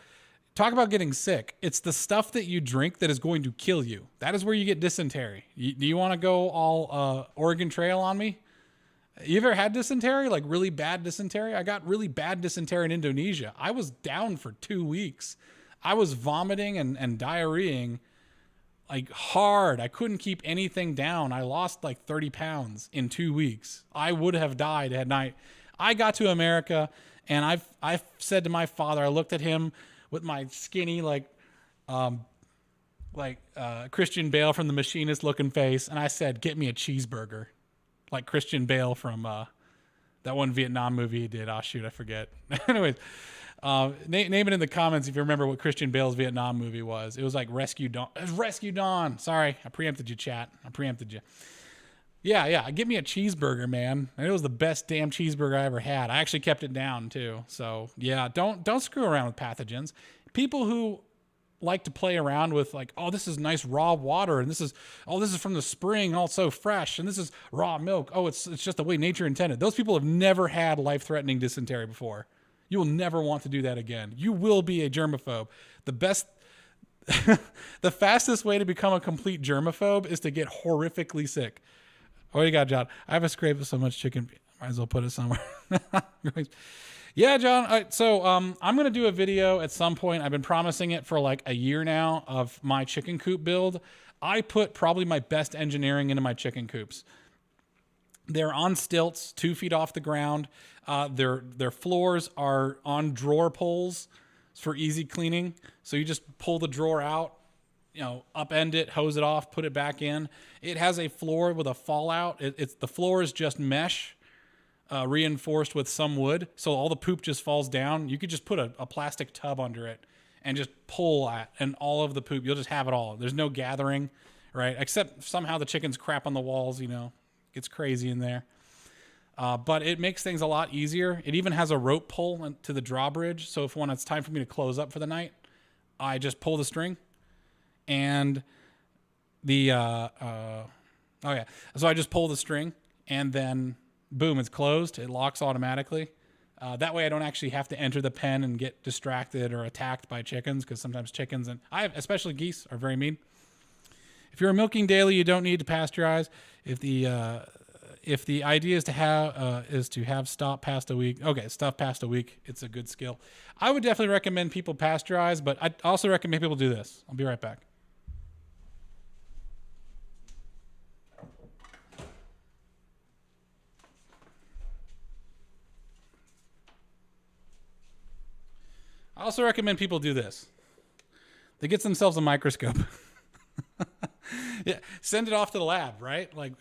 talk about getting sick. It's the stuff that you drink that is going to kill you. That is where you get dysentery. Do you want to go all Oregon Trail on me? You ever had dysentery? Like really bad dysentery? I got really bad dysentery in Indonesia. I was down for 2 weeks. I was vomiting and diarrheaing like hard. I couldn't keep anything down. I lost like 30 pounds in 2 weeks. I would have died had I got to America, and I've said to my father, I looked at him with my skinny Christian Bale from The Machinist looking face, and I said, get me a cheeseburger. Like Christian Bale from that one Vietnam movie he did. Oh, shoot, I forget. Anyways, name it in the comments if you remember what Christian Bale's Vietnam movie was. It was like Rescue Dawn. It was Rescue Dawn. Sorry, I preempted you, chat. I preempted you. Yeah. Give me a cheeseburger, man. And it was the best damn cheeseburger I ever had. I actually kept it down too. So yeah, don't screw around with pathogens. People who like to play around with like, oh, this is nice raw water, and this is from the spring, all so fresh, and this is raw milk. Oh, it's just the way nature intended. Those people have never had life-threatening dysentery before. You will never want to do that again. You will be a germaphobe. The fastest way to become a complete germaphobe is to get horrifically sick. What do you got, John? I have a scrape of so much chicken. Might as well put it somewhere. Yeah, John. All right, so I'm going to do a video at some point. I've been promising it for like a year now of my chicken coop build. I put probably my best engineering into my chicken coops. They're on stilts, 2 feet off the ground. Their floors are on drawer pulls for easy cleaning. So you just pull the drawer out, upend it, hose it off, put it back in. It has a floor with a fallout. The floor is just mesh. Reinforced with some wood, so all the poop just falls down. You could just put a plastic tub under it and just pull at, and all of the poop, you'll just have it all. There's no gathering, right? Except somehow the chickens crap on the walls, gets crazy in there. But it makes things a lot easier. It even has a rope pull to the drawbridge, so when it's time for me to close up for the night, I just pull the string, and so I just pull the string, and then boom, it's closed. It locks automatically. That way I don't actually have to enter the pen and get distracted or attacked by chickens, because sometimes chickens, especially geese, are very mean. If you're milking daily, you don't need to pasteurize. If the idea is to have stop past a week, okay, stuff past a week, it's a good skill. I would definitely recommend people pasteurize, but I also recommend people do this. I'll be right back. I also recommend people do this. They get themselves a microscope. Yeah, send it off to the lab, right? Like,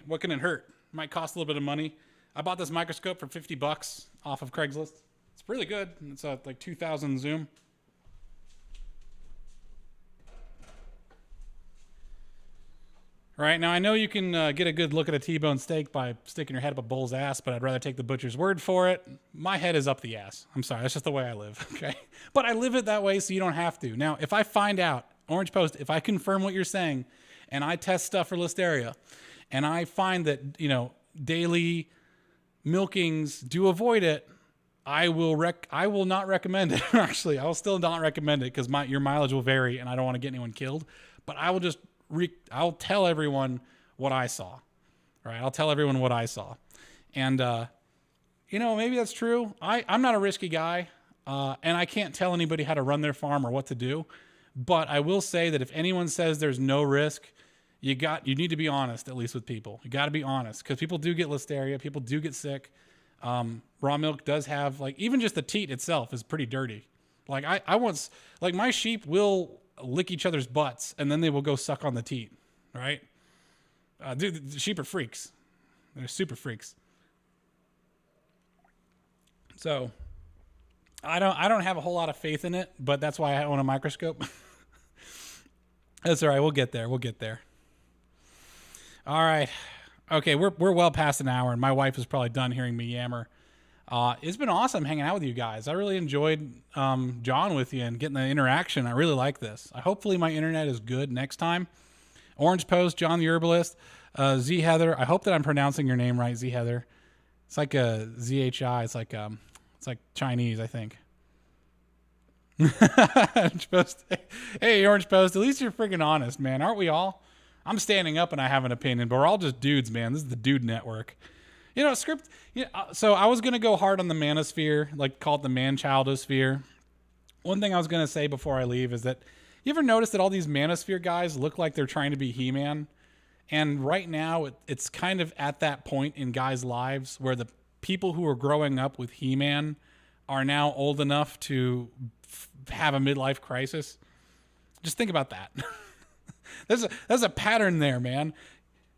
what can it hurt? It might cost a little bit of money. I bought this microscope for $50 off of Craigslist. It's really good. It's like 2000 zoom. All right, now I know you can get a good look at a T-bone steak by sticking your head up a bull's ass, but I'd rather take the butcher's word for it. My head is up the ass. I'm sorry, that's just the way I live, okay? But I live it that way so you don't have to. Now, if I find out, Orange Post, if I confirm what you're saying, and I test stuff for Listeria, and I find that, daily milkings do avoid it, I will not recommend it. Actually, I'll still not recommend it because your mileage will vary, and I don't want to get anyone killed. But I will just I'll tell everyone what I saw. Right? I'll tell everyone what I saw, and maybe that's true. I'm not a risky guy, and I can't tell anybody how to run their farm or what to do. But I will say that if anyone says there's no risk, you need to be honest, at least with people. You got to be honest, because people do get Listeria, people do get sick. Raw milk does have, like, even just the teat itself is pretty dirty. Like I once, like, my sheep will lick each other's butts and then they will go suck on the teat, right? Dude, the sheep are freaks. They're super freaks. So I don't have a whole lot of faith in it, but that's why I own a microscope. That's all right. We'll get there. All right. Okay, we're well past an hour, and my wife is probably done hearing me yammer. It's been awesome hanging out with you guys. I really enjoyed John with you and getting the interaction. I really like this. Hopefully my internet is good next time. Orange Post, John the Herbalist, Z Heather. I hope that I'm pronouncing your name right, Z Heather. It's like a ZHI. It's like Chinese, I think. Orange Post. Hey, Orange Post. At least you're freaking honest, man. Aren't we all? I'm standing up and I have an opinion, but we're all just dudes, man. This is the Dude Network. Script. So I was gonna go hard on the manosphere, like call it the man-childosphere. One thing I was gonna say before I leave is that you ever notice that all these manosphere guys look like they're trying to be He-Man, and right now it's kind of at that point in guys' lives where the people who are growing up with He-Man are now old enough to have a midlife crisis. Just think about that. There's a pattern there, man.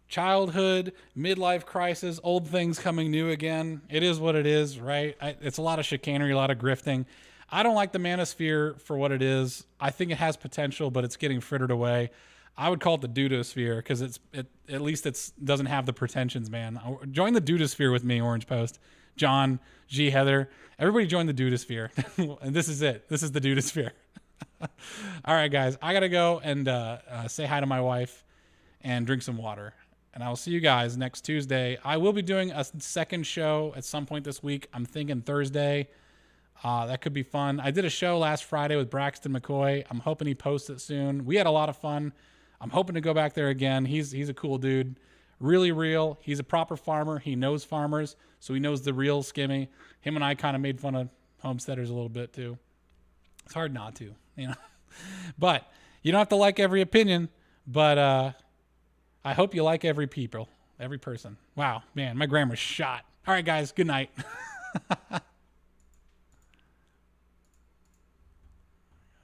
Childhood, midlife crisis, old things coming new again. It is what it is, right? It's a lot of chicanery, a lot of grifting. I don't like the manosphere for what it is. I think it has potential, but it's getting frittered away. I would call it the dudosphere because at least it doesn't have the pretensions, man. Join the dudosphere with me, Orange Post. John, G, Heather. Everybody join the dudosphere. And this is it. This is the dudosphere. All right, guys. I got to go and say hi to my wife and drink some water. And I will see you guys next Tuesday. I will be doing a second show at some point this week. I'm thinking Thursday. That could be fun. I did a show last Friday with Braxton McCoy. I'm hoping he posts it soon. We had a lot of fun. I'm hoping to go back there again. He's a cool dude. Really real. He's a proper farmer. He knows farmers, so he knows the real skimmy. Him and I kind of made fun of homesteaders a little bit too. It's hard not to, But you don't have to like every opinion, but I hope you like every person. Wow, man, my grammar's shot. All right, guys, good night.